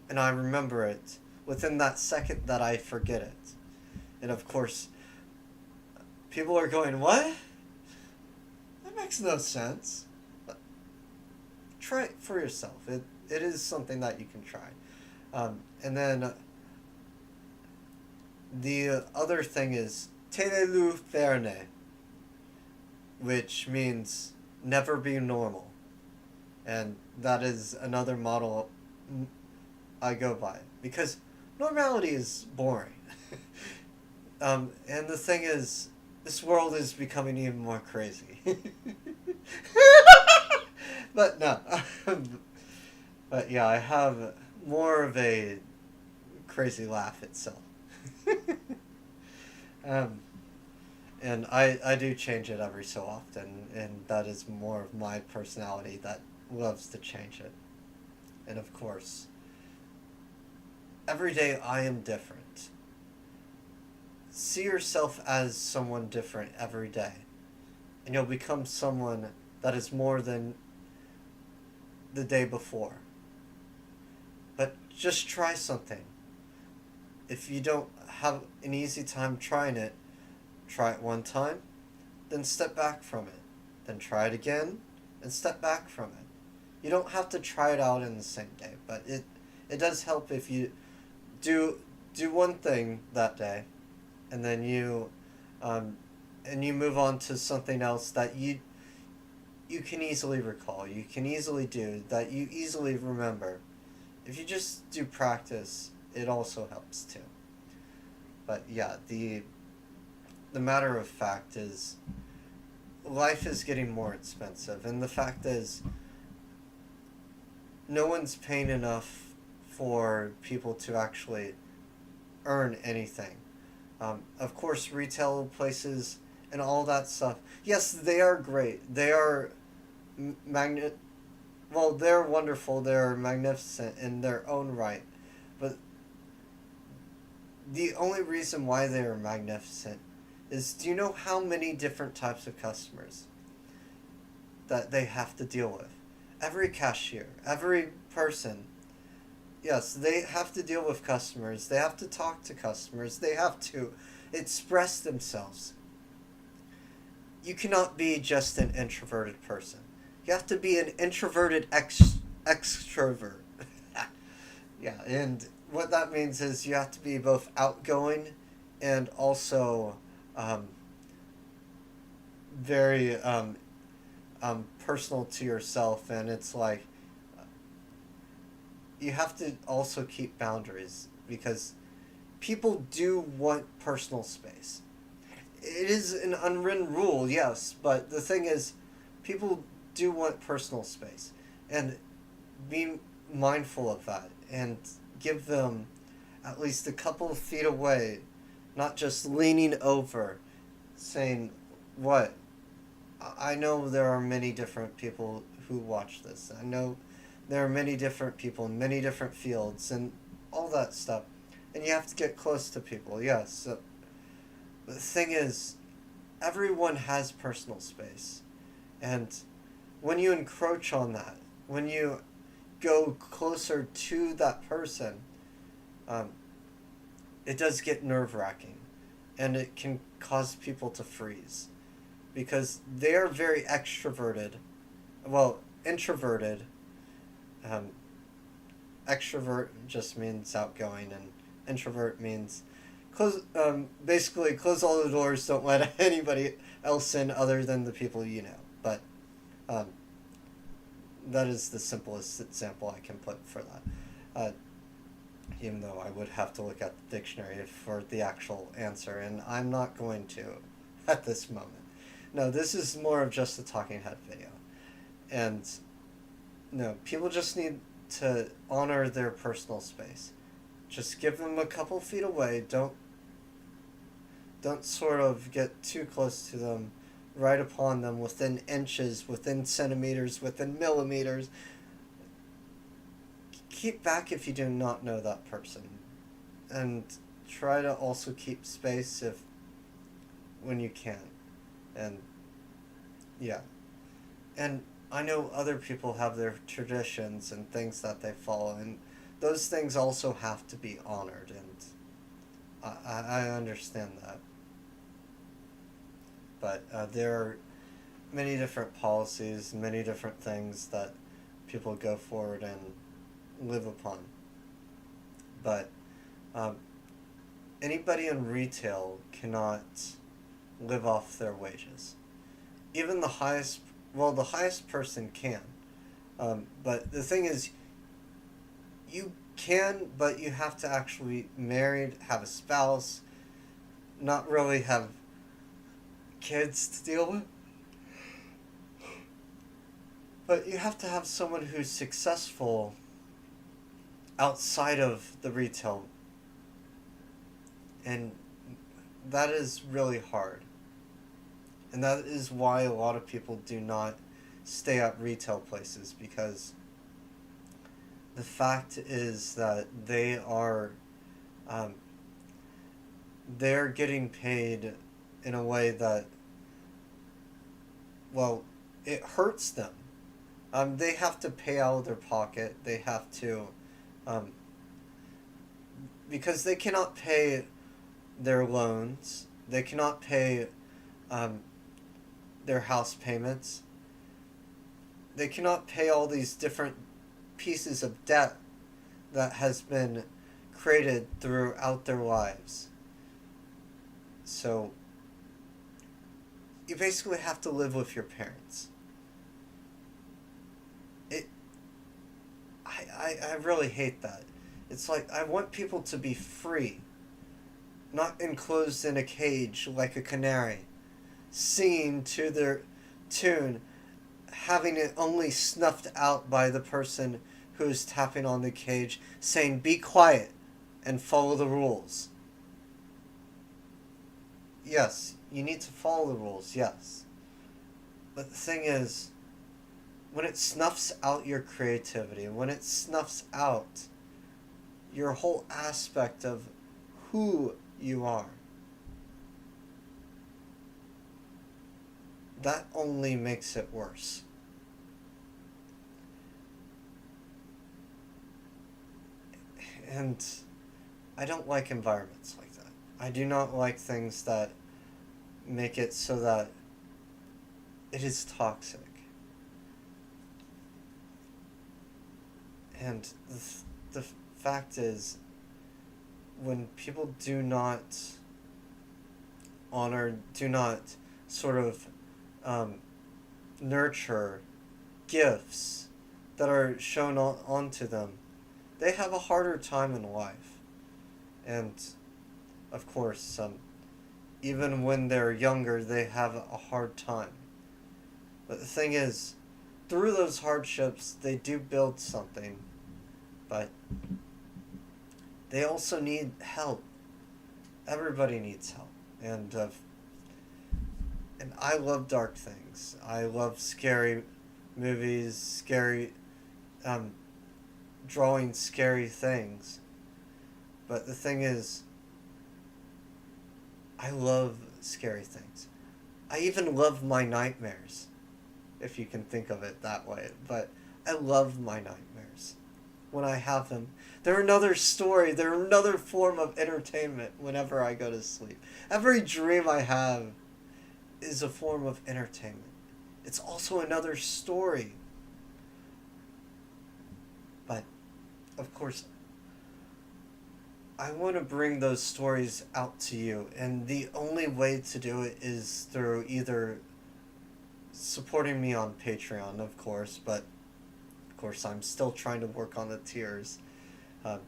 and I remember it within that second that I forget it. And of course, people are going, what? That makes no sense. But try it for yourself. It is something that you can try. And then the other thing is telelu ferne, which means never be normal. And that is another model I go by. Because normality is boring. And the thing is, this world is becoming even more crazy. But no. But yeah, I have more of a crazy laugh itself. And I do change it every so often, and that is more of my personality that loves to change it. And of course, every day I am different. See yourself as someone different every day, and you'll become someone that is more than the day before. But just try something. If you don't have an easy time trying it, try it one time, then step back from it. Then try it again, and step back from it. You don't have to try it out in the same day, but it does help if you do one thing that day, and then you move on to something else that you can easily recall, you can easily do, that you easily remember. If you just do practice, it also helps too. But yeah, the matter of fact is, life is getting more expensive, and the fact is, no one's paying enough for people to actually earn anything. Of course, retail places and all that stuff, yes, they are great. They are they're wonderful. They're magnificent in their own right. But the only reason why they are magnificent is, do you know how many different types of customers that they have to deal with? Every cashier, every person, yes, they have to deal with customers. They have to talk to customers. They have to express themselves. You cannot be just an introverted person. You have to be an introverted extrovert. Yeah, and what that means is you have to be both outgoing and also very personal to yourself, and it's like you have to also keep boundaries, because people do want personal space. It is an unwritten rule, yes, but the thing is, people do want personal space, and be mindful of that, and give them at least a couple of feet away, not just leaning over, saying, what? I know there are many different people who watch this. I know there are many different people in many different fields and all that stuff. And you have to get close to people, yes. So, but the thing is, everyone has personal space. And when you encroach on that, when you go closer to that person, it does get nerve-wracking. And it can cause people to freeze. Because they are very extroverted. Well, introverted. Extrovert just means outgoing, and introvert means basically close all the doors, don't let anybody else in other than the people you know. But that is the simplest example I can put for that. Even though I would have to look at the dictionary for the actual answer, and I'm not going to at this moment. No, this is more of just a talking head video. And no, people just need to honor their personal space. Just give them a couple feet away. Don't sort of get too close to them, right upon them, within inches, within centimeters, within millimeters. Keep back if you do not know that person, and try to also keep space if when you can. And yeah, and I know other people have their traditions and things that they follow, and those things also have to be honored, and I understand that. But there are many different policies, many different things that people go forward and live upon. But um, anybody in retail cannot live off their wages. Even the highest, well, the highest person can. But the thing is, you can, but you have to actually be married, have a spouse, not really have kids to deal with. But you have to have someone who's successful outside of the retail. And that is really hard. And that is why a lot of people do not stay at retail places, because the fact is that they're getting paid in a way that, well, it hurts them. They have to pay out of their pocket. They have to, because they cannot pay their loans. They cannot pay their house payments. They cannot pay all these different pieces of debt that has been created throughout their lives. So you basically have to live with your parents. I really hate that. It's like, I want people to be free, not enclosed in a cage like a canary, singing to their tune, having it only snuffed out by the person who is tapping on the cage, saying, "Be quiet and follow the rules." Yes, you need to follow the rules, yes. But the thing is, when it snuffs out your creativity, when it snuffs out your whole aspect of who you are, that only makes it worse. And I don't like environments like that. I do not like things that make it so that it is toxic. And the fact is, when people do not honor, do not sort of nurture gifts that are shown onto them, they have a harder time in life. And of course, even when they're younger, they have a hard time. But the thing is, through those hardships, they do build something. But they also need help. Everybody needs help. And I love dark things. I love scary movies, scary, drawing scary things. But the thing is, I love scary things. I even love my nightmares, if you can think of it that way. But I love my nightmares when I have them. They're another story. They're another form of entertainment whenever I go to sleep. Every dream I have is a form of entertainment. It's also another story. But, of course, I want to bring those stories out to you. And the only way to do it is through either supporting me on Patreon, of course, but of course I'm still trying to work on the tiers. But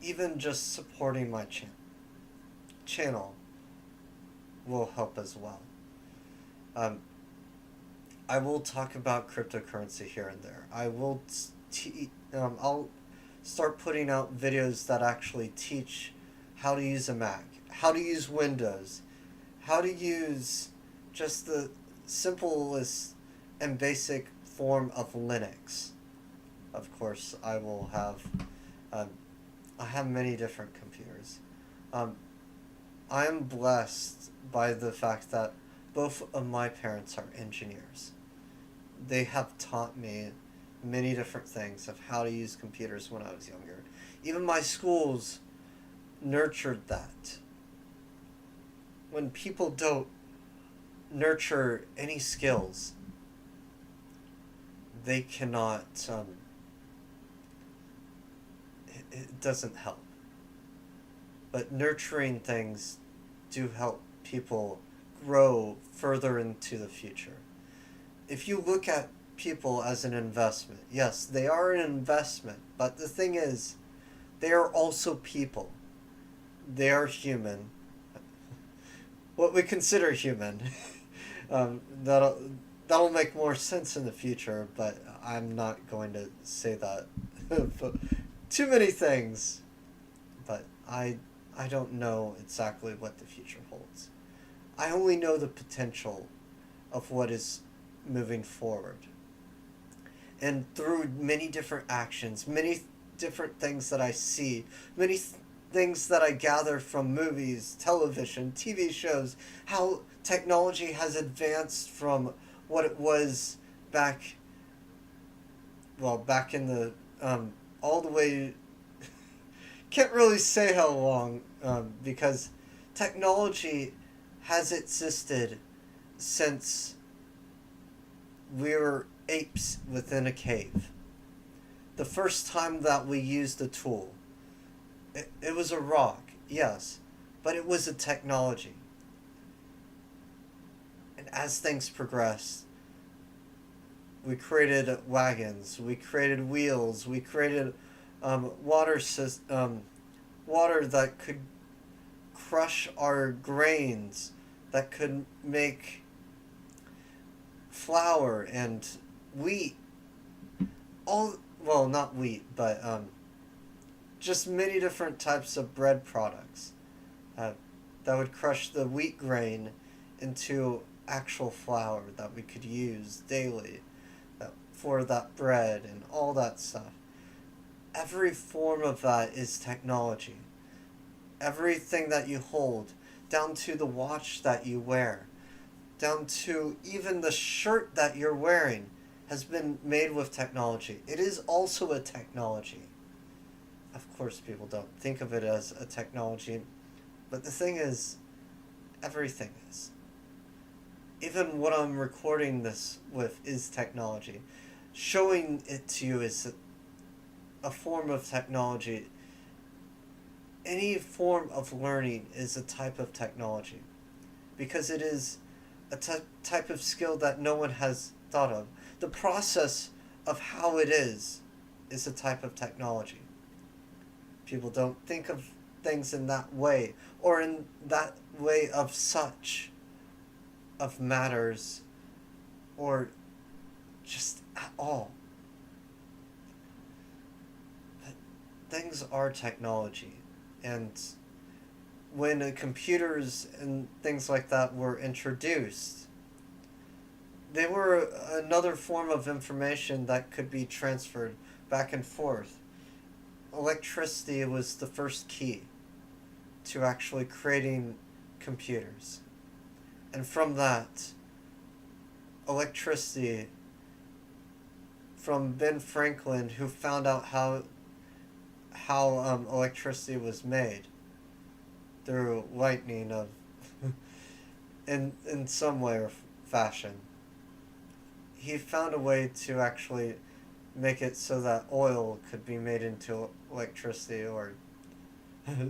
even just supporting my channel will help as well. I will talk about cryptocurrency here and there. I'll start putting out videos that actually teach how to use a Mac, how to use Windows, how to use just the simplest and basic form of Linux. Of course, um, I have many different computers. Um, I am blessed by the fact that both of my parents are engineers. They have taught me many different things of how to use computers when I was younger. Even my schools nurtured that. When people don't nurture any skills, they cannot, it doesn't help. But nurturing things do help people grow further into the future. If you look at people as an investment, yes, they are an investment, but the thing is, they are also people. They are human. What we consider human. That'll make more sense in the future, but I'm not going to say that. Too many things, but I don't know exactly what the future holds. I only know the potential of what is moving forward. And through many different actions, many different things that I see, things that I gather from movies, television, TV shows, how technology has advanced from what it was back, back in the, all the way, can't really say how long, because technology has existed since we were apes within a cave. The first time that we used a tool, it was a rock, yes, but it was a technology. And as things progressed, we created wagons, we created wheels, we created water that could crush our grains, that could make flour and wheat, all, well, not wheat, but just many different types of bread products that would crush the wheat grain into actual flour that we could use daily for that bread and all that stuff. Every form of that is technology. Everything that you hold, down to the watch that you wear, down to even the shirt that you're wearing, has been made with technology. It is also a technology. Of course, people don't think of it as a technology, but the thing is, everything is. Even what I'm recording this with is technology. Showing it to you is a form of technology. Any form of learning is a type of technology, because it is a type of skill that no one has thought of. The process of how it is a type of technology. People don't think of things in that way, or in that way of such, of matters, or just at all. But things are technology, and when computers and things like that were introduced, they were another form of information that could be transferred back and forth. Electricity was the first key to actually creating computers. And from that, electricity, from Ben Franklin, who found out how electricity was made through lightning of in some way or fashion. He found a way to actually make it so that oil could be made into electricity, or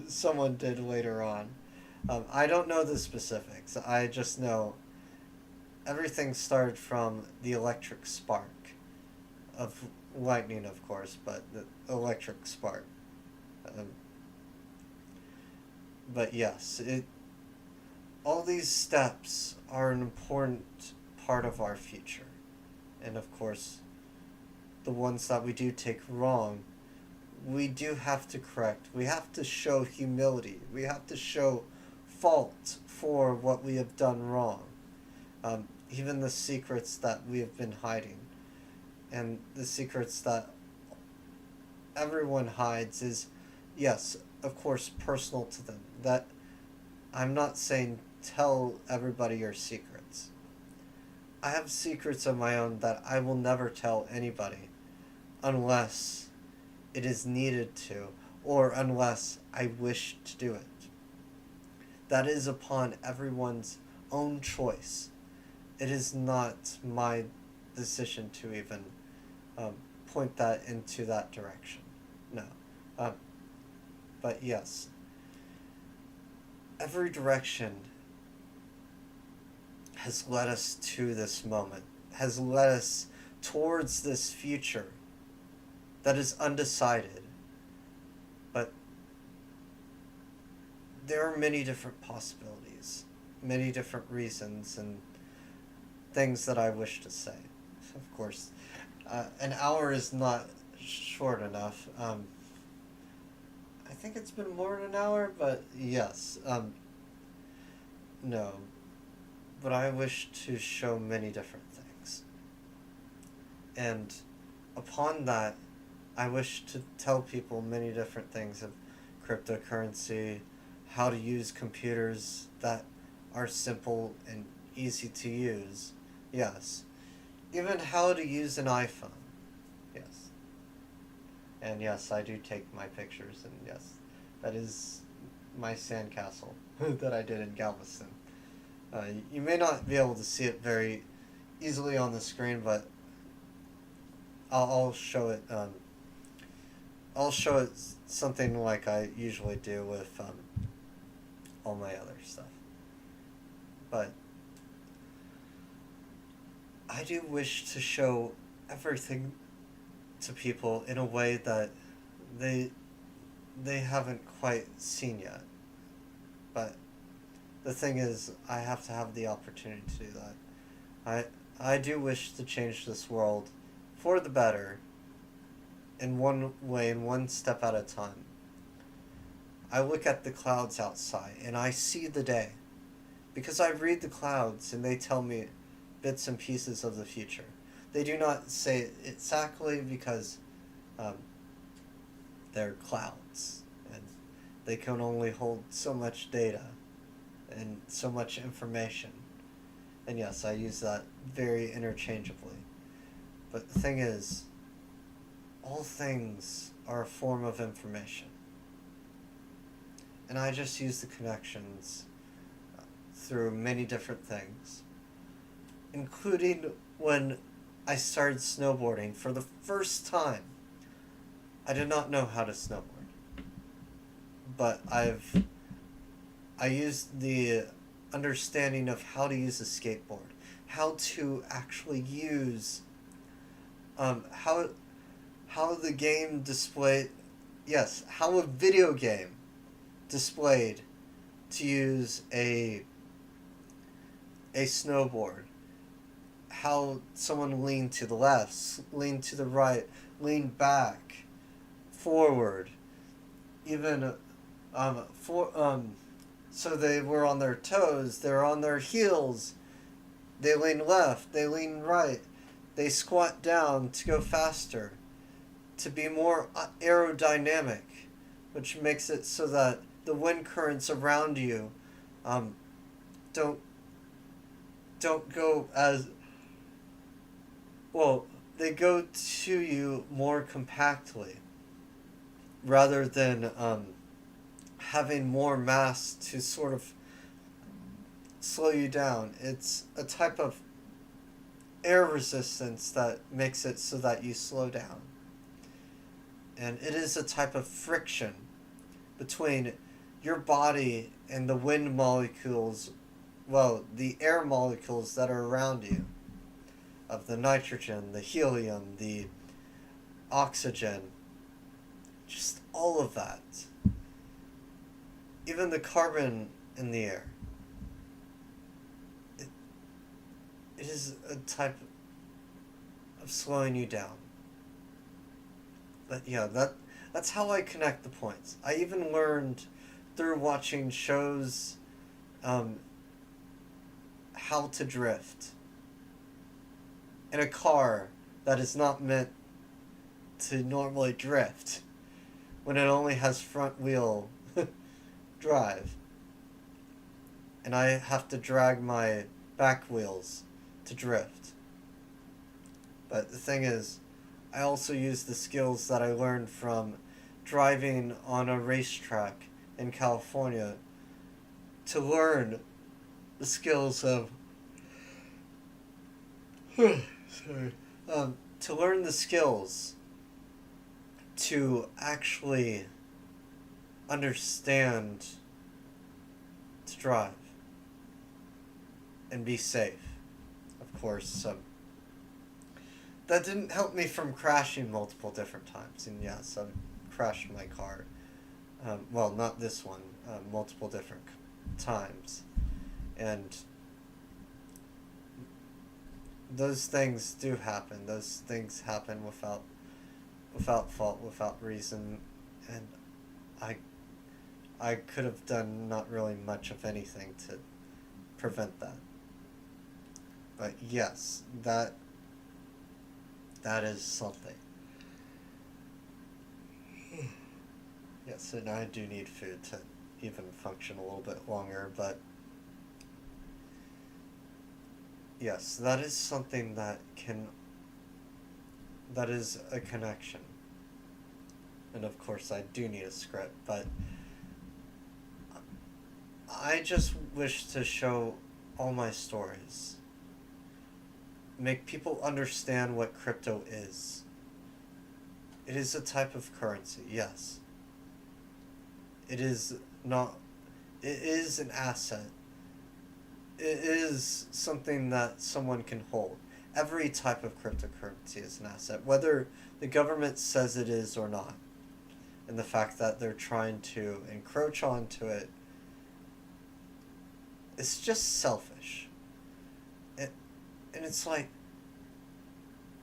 someone did later on. I don't know the specifics. I just know everything started from the electric spark of lightning, of course, but the electric spark. Um, but yes, all these steps are an important part of our future. And of course, the ones that we do take wrong, we do have to correct. We have to show humility. We have to show fault for what we have done wrong. Even the secrets that we have been hiding, and the secrets that everyone hides is, yes, of course, personal to them. That I'm not saying tell everybody your secrets. I have secrets of my own that I will never tell anybody unless it is needed to, or unless I wish to do it. That is upon everyone's own choice. It is not my decision to even point that into that direction. No. But yes, every direction has led us to this moment, has led us towards this future that is undecided. But there are many different possibilities, many different reasons, and things that I wish to say. Of course, an hour is not short enough. I think it's been more than an hour, but yes. No. But I wish to show many different things. And upon that, I wish to tell people many different things of cryptocurrency, how to use computers that are simple and easy to use. Yes. Even how to use an iPhone. Yes. And yes, I do take my pictures, and yes, that is my sandcastle that I did in Galveston. You may not be able to see it very easily on the screen, but I'll show it. I'll show it something like I usually do with all my other stuff. But I do wish to show everything to people in a way that they haven't quite seen yet. But the thing is, I have to have the opportunity to do that. I do wish to change this world for the better in one way, in one step at a time. I look at the clouds outside and I see the day because I read the clouds and they tell me bits and pieces of the future. They do not say it exactly because they're clouds and they can only hold so much data and so much information. And yes, I use that very interchangeably. But the thing is, all things are a form of information. And I just use the connections through many different things, including when I started snowboarding for the first time. I did not know how to snowboard, but I used the understanding of how to use a skateboard, how to actually use how the game displayed, yes, how a video game displayed to use a snowboard, how someone leaned to the left, leaned to the right, leaned back, forward, even so they were on their toes, they're on their heels, they lean left, they lean right, they squat down to go faster, to be more aerodynamic, which makes it so that the wind currents around you don't go as well. They go to you more compactly rather than having more mass to sort of slow you down. It's a type of air resistance that makes it so that you slow down. And it is a type of friction between your body and the wind molecules, well, the air molecules that are around you, of the nitrogen, the helium, the oxygen, just all of that. Even the carbon in the air. It is a type of slowing you down. But yeah, that's how I connect the points. I even learned through watching shows how to drift in a car that is not meant to normally drift when it only has front wheel drive. And I have to drag my back wheels to drift. But the thing is, I also use the skills that I learned from driving on a racetrack in California to learn the skills of sorry, to learn the skills to actually understand to drive and be safe. Of course, that didn't help me from crashing multiple different times. And yes, I've crashed my car. Well, not this one, multiple different times. And those things do happen. Those things happen without fault, without reason. And I could have done not really much of anything to prevent that. But yes, that is something. Yes, and I do need food to even function a little bit longer, but yes, that is something that is a connection. And of course I do need a script, but I just wish to show all my stories. Make people understand what crypto is. It is a type of currency, yes. It is not, it is an asset. It is something that someone can hold. Every type of cryptocurrency is an asset, whether the government says it is or not. And the fact that they're trying to encroach onto it, it's just selfish. And it's like,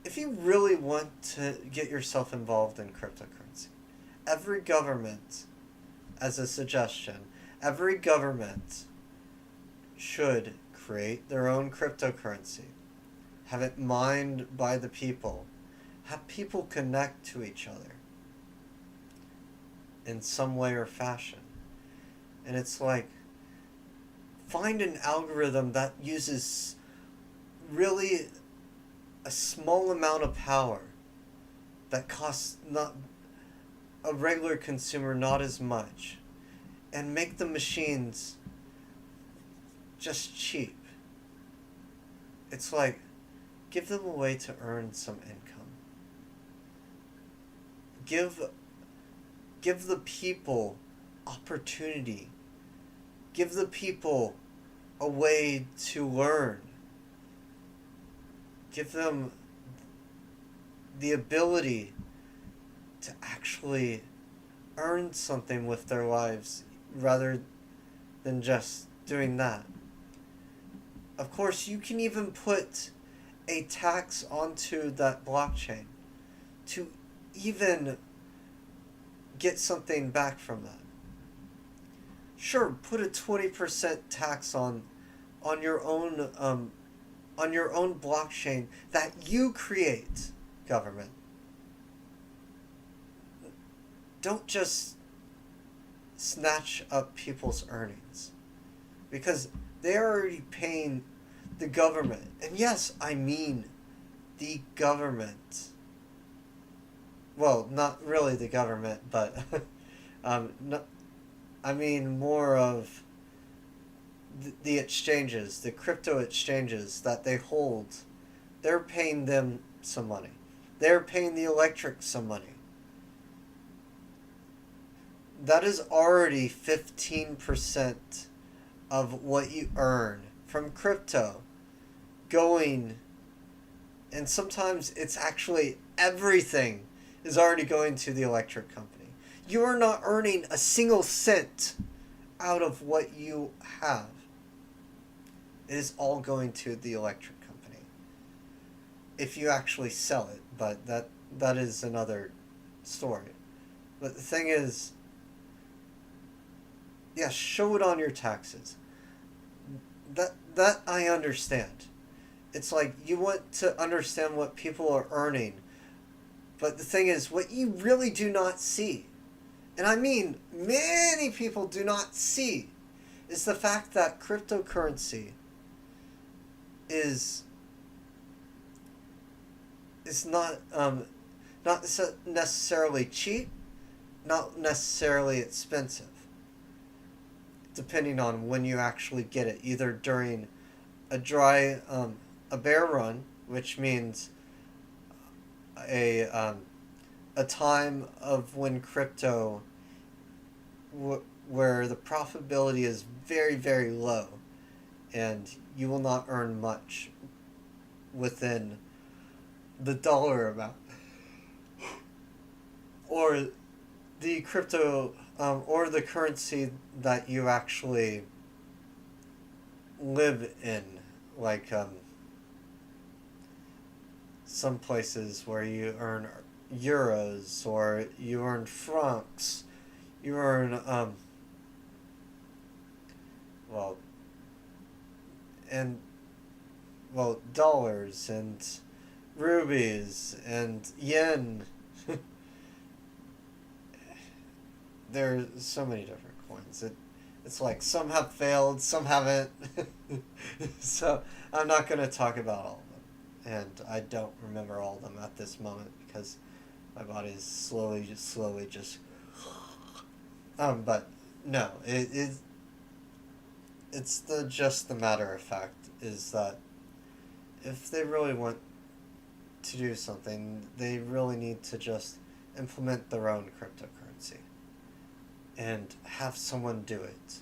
if you really want to get yourself involved in cryptocurrency, every government, as a suggestion, every government should create their own cryptocurrency, have it mined by the people, have people connect to each other in some way or fashion. And it's like, find an algorithm that uses really a small amount of power that costs not a regular consumer not as much, and make the machines just cheap. It's like, give them a way to earn some income. Give the people opportunity. Give the people a way to learn. Give them the ability to actually earn something with their lives rather than just doing that. Of course, you can even put a tax onto that blockchain to even get something back from that. Sure, put a 20% tax on your own blockchain that you create, government. Don't just snatch up people's earnings, because they're already paying the government. And yes, I mean the government. Well, not really the government, but no, I mean more of the exchanges, the crypto exchanges that they hold. They're paying them some money. They're paying the electric some money. That is already 15% of what you earn from crypto going, and sometimes it's actually everything is already going to the electric company. You are not earning a single cent out of what you have. It is all going to the electric company. if you actually sell it, but that is another story. But the thing is, yeah, show it on your taxes. That I understand. It's like you want to understand what people are earning, but the thing is, what you really do not see, and I mean many people do not see, is the fact that cryptocurrency is is not necessarily cheap, not necessarily expensive, depending on when you actually get it. Either during a dry a bear run, which means a a time of when crypto where the profitability is very very low, and you will not earn much within the dollar amount, or the crypto or the currency that you actually live in, like some places where you earn euros or you earn francs, you earn well and dollars and rubies and yen. There's so many different coins. It's like some have failed, some haven't. So I'm not going to talk about all of them, and I don't remember all of them at this moment because my body is slowly just. But no, it's just the matter of fact is that if they really want to do something, they really need to just implement their own cryptocurrency and have someone do it.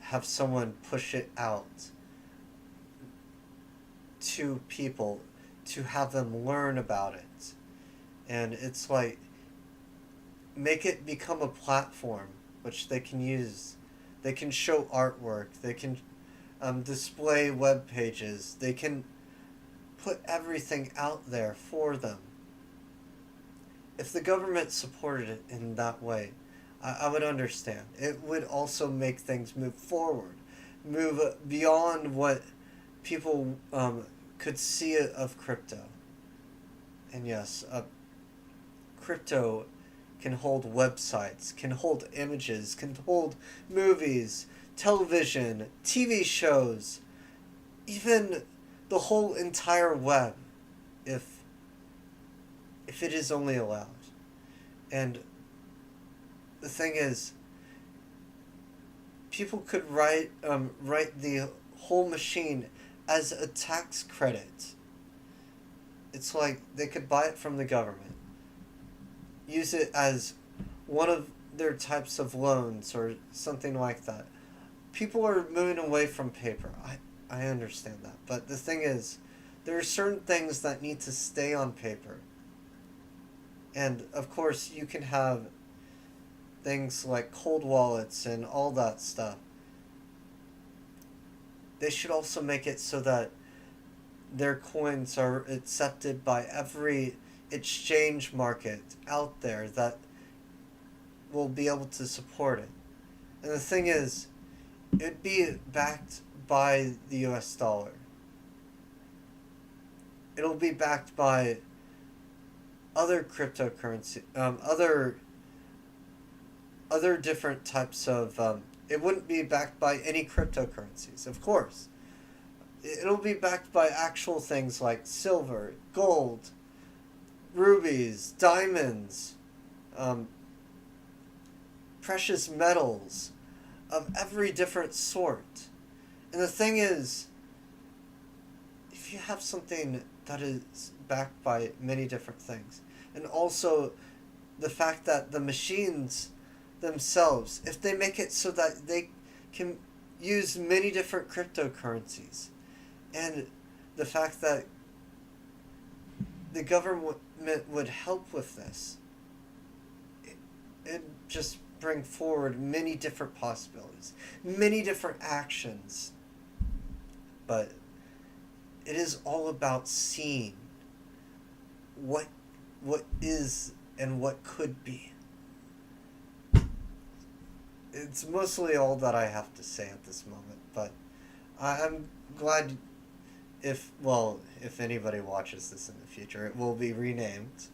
Have someone push it out to people to have them learn about it. And it's like, make it become a platform which they can use. They can show artwork. They can display web pages. They can put everything out there for them. If the government supported it in that way, I would understand. It would also make things move forward, move beyond what people could see of crypto. And yes, crypto can hold websites, can hold images, can hold movies, television, TV shows, even the whole entire web, if it is only allowed. And the thing is, people could write the whole machine as a tax credit. It's like they could buy it from the government, use it as one of their types of loans or something like that. People are moving away from paper. I understand that. But the thing is, there are certain things that need to stay on paper. And of course, you can have things like cold wallets and all that stuff. They should also make it so that their coins are accepted by every exchange market out there that will be able to support it. And the thing is, it'd be backed by the US dollar. It'll be backed by other cryptocurrency, other different types of. It wouldn't be backed by any cryptocurrencies, of course. It'll be backed by actual things like silver, gold, rubies, diamonds, precious metals of every different sort. And the thing is, if you have something that is backed by many different things, and also the fact that the machines themselves, if they make it so that they can use many different cryptocurrencies, and the fact that the government would help with this, it just bring forward many different possibilities, many different actions. But it is all about seeing. what is and what could be. It's mostly all that I have to say at this moment, but I'm glad if anybody watches this in the future, it will be renamed,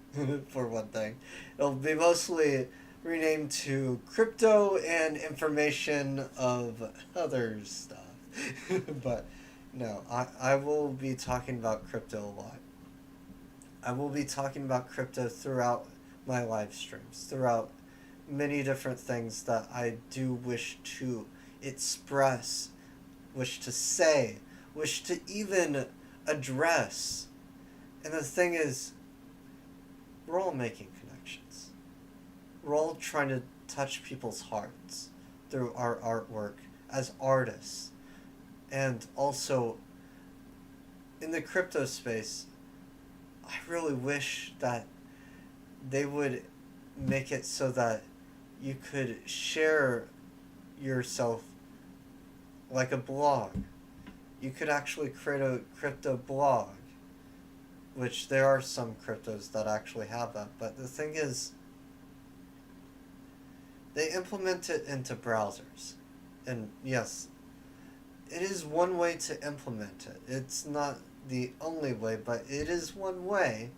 for one thing. It'll be mostly renamed to Crypto and Information of Other Stuff. But no, I will be talking about crypto a lot. I will be talking about crypto throughout my live streams, throughout many different things that I do wish to express, wish to say, wish to even address. And the thing is, we're all making connections. We're all trying to touch people's hearts through our artwork as artists. And also, in the crypto space, I really wish that they would make it so that you could share yourself like a blog. You could actually create a crypto blog, which there are some cryptos that actually have that. But the thing is, they implement it into browsers. And yes, it is one way to implement it. It's not the only way, but it is one way.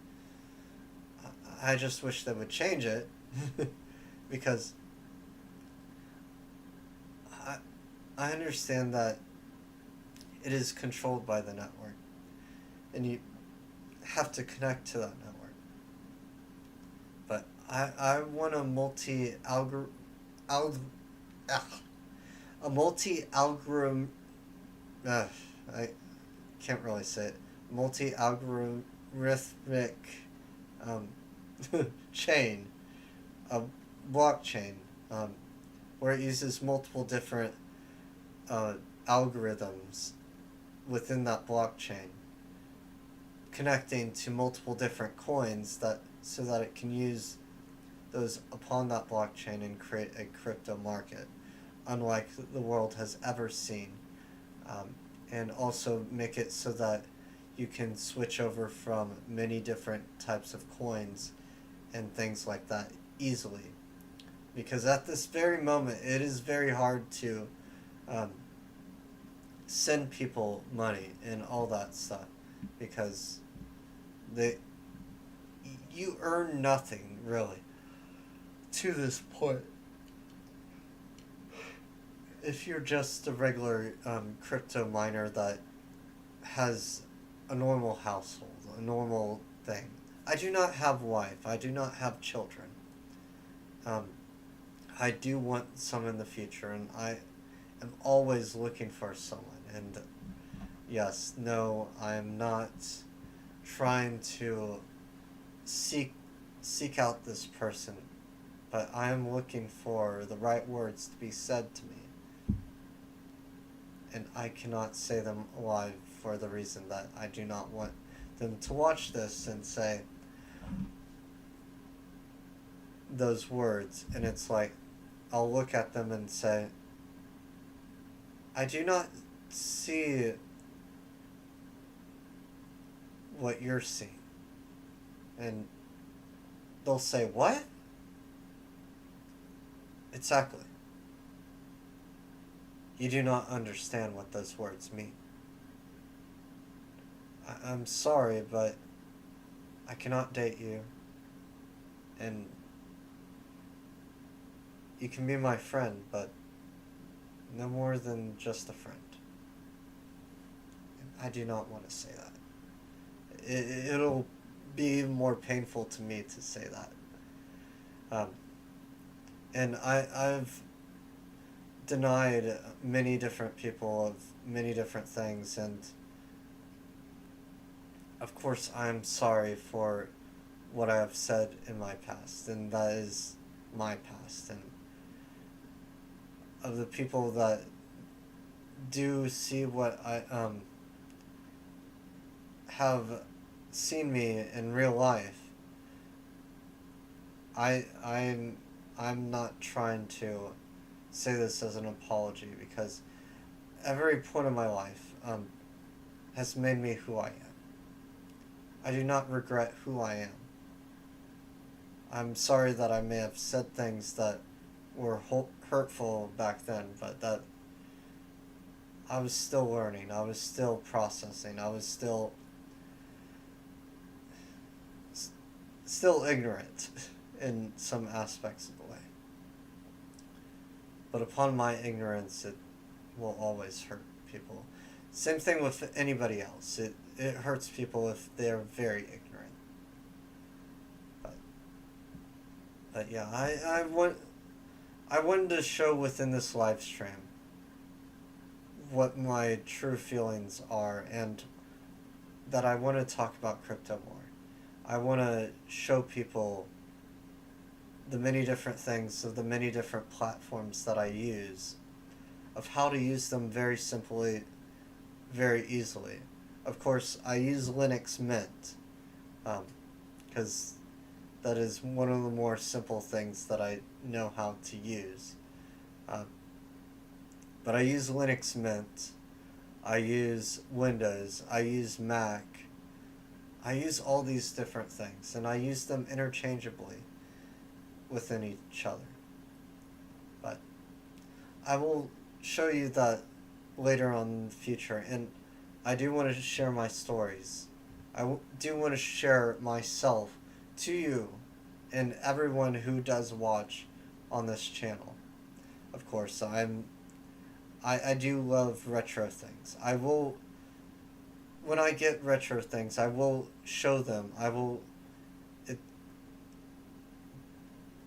I just wish they would change it because I understand that it is controlled by the network and you have to connect to that network. But I want a multi-algorithm. I can't really say it. Multi-algorithmic um, chain, a blockchain, where it uses multiple different algorithms within that blockchain, connecting to multiple different coins that so that it can use those upon that blockchain and create a crypto market, unlike the world has ever seen, and also make it so that you can switch over from many different types of coins and things like that easily. Because at this very moment, it is very hard to send people money and all that stuff, because you earn nothing really to this point if you're just a regular crypto miner that has a normal household, a normal thing. I do not have wife. I do not have children. I do want some in the future, and I am always looking for someone. And yes, no, I am not trying to seek out this person, but I am looking for the right words to be said to me. And I cannot say them live for the reason that I do not want them to watch this and say those words. And it's like, I'll look at them and say, I do not see what you're seeing. And they'll say, what? Exactly. You do not understand what those words mean. I'm sorry, but I cannot date you. And you can be my friend, but no more than just a friend. I do not want to say that. It'll be more painful to me to say that. And I've denied many different people of many different things, and of course I'm sorry for what I have said in my past, and that is my past. And of the people that do see what I have seen me in real life, I'm not trying to say this as an apology, because every point of my life has made me who I am. I do not regret who I am. I'm sorry that I may have said things that were hurtful back then, but that I was still learning. I was still processing. I was still ignorant in some aspects of the way. But upon my ignorance, it will always hurt people. Same thing with anybody else. It hurts people if they're very ignorant. But, but yeah, I wanted to show within this live stream what my true feelings are, and that I want to talk about crypto more. I want to show people the many different things of the many different platforms that I use, of how to use them very simply, very easily. Of course, I use Linux Mint, because that is one of the more simple things that I know how to use. But I use Linux Mint, I use Windows, I use Mac, I use all these different things, and I use them interchangeably within each other. But I will show you that later on in the future, and I do want to share my stories. Do want to share myself to you and everyone who does watch on this channel. Of course, I do love retro things. I will, when I get retro things, I will show them.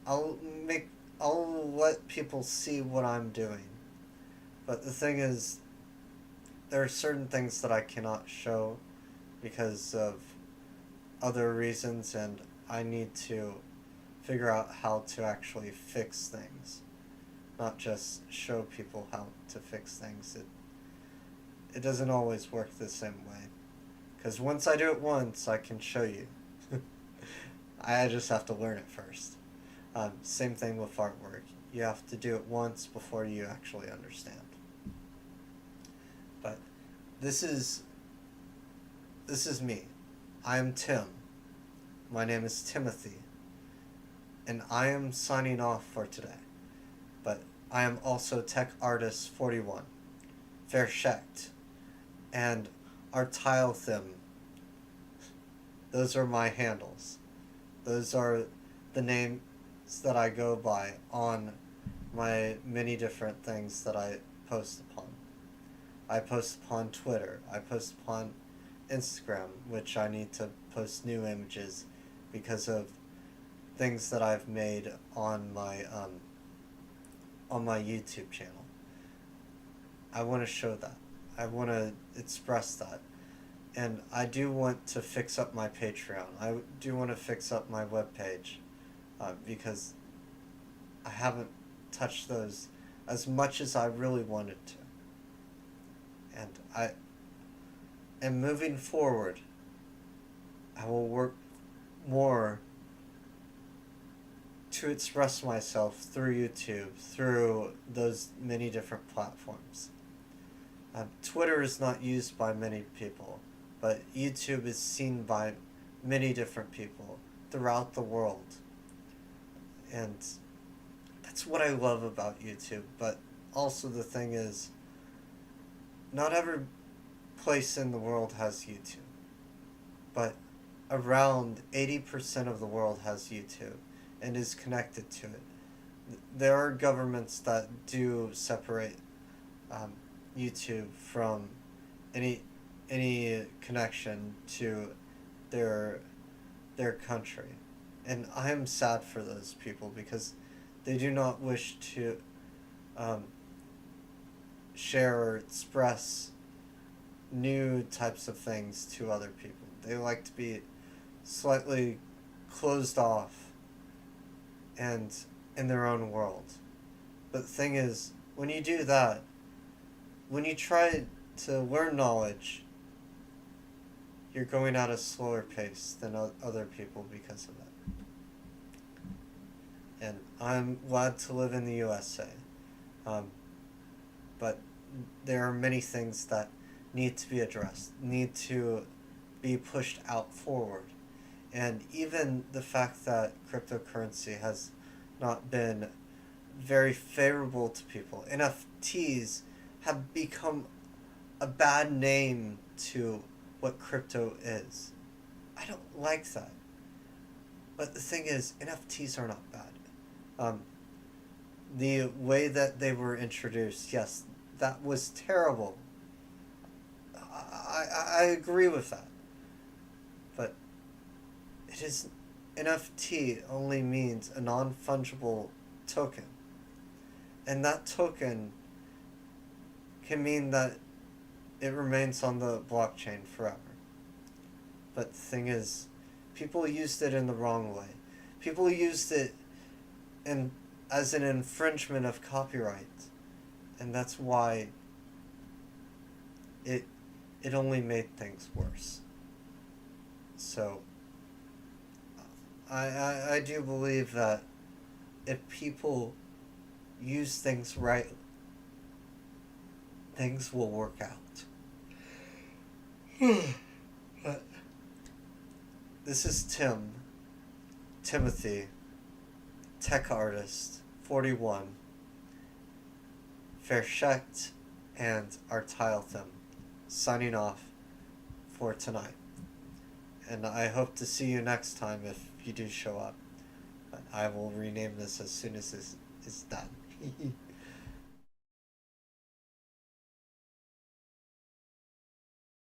I'll let people see what I'm doing. But the thing is, there are certain things that I cannot show because of other reasons, and I need to figure out how to actually fix things, not just show people how to fix things. It doesn't always work the same way, because once I do it once, I can show you. I just have to learn it first. Same thing with artwork. You have to do it once before you actually understand. But this is me. I am Tim. My name is Timothy. And I am signing off for today. But I am also Tech Artist 41, Verschekt, and Artilethim. Those are my handles. Those are the names that I go by on my many different things that I post upon. I post upon Twitter. I post upon Instagram, which I need to post new images because of things that I've made on my YouTube channel. I want to show that. I want to express that. And I do want to fix up my Patreon. I do want to fix up my webpage, because I haven't touched those as much as I really wanted to. And moving forward, I will work more to express myself through YouTube, through those many different platforms. Twitter is not used by many people, but YouTube is seen by many different people throughout the world. And that's what I love about YouTube. But also the thing is, not every place in the world has YouTube. But around 80% of the world has YouTube and is connected to it. There are governments that do separate YouTube from any connection to their country, and I am sad for those people because they do not wish to share or express new types of things to other people. They like to be slightly closed off and in their own world. But the thing is, when you do that, when you try to learn knowledge, you're going at a slower pace than other people because of it. And I'm glad to live in the USA. But there are many things that need to be addressed, need to be pushed out forward. And even the fact that cryptocurrency has not been very favorable to people, NFTs have become a bad name to what crypto is. I don't like that. But the thing is, NFTs are not bad. The way that they were introduced, yes, that was terrible. I agree with that. But it is NFT only means a non-fungible token. And that token can mean that it remains on the blockchain forever. But the thing is, people used it in the wrong way. People used it in as an infringement of copyright. And that's why it only made things worse. So I do believe that if people use things right, things will work out. But this is Timothy, tech artist, 41, Verschekt and Artiltham, signing off for tonight. And I hope to see you next time if you do show up. But I will rename this as soon as this is done.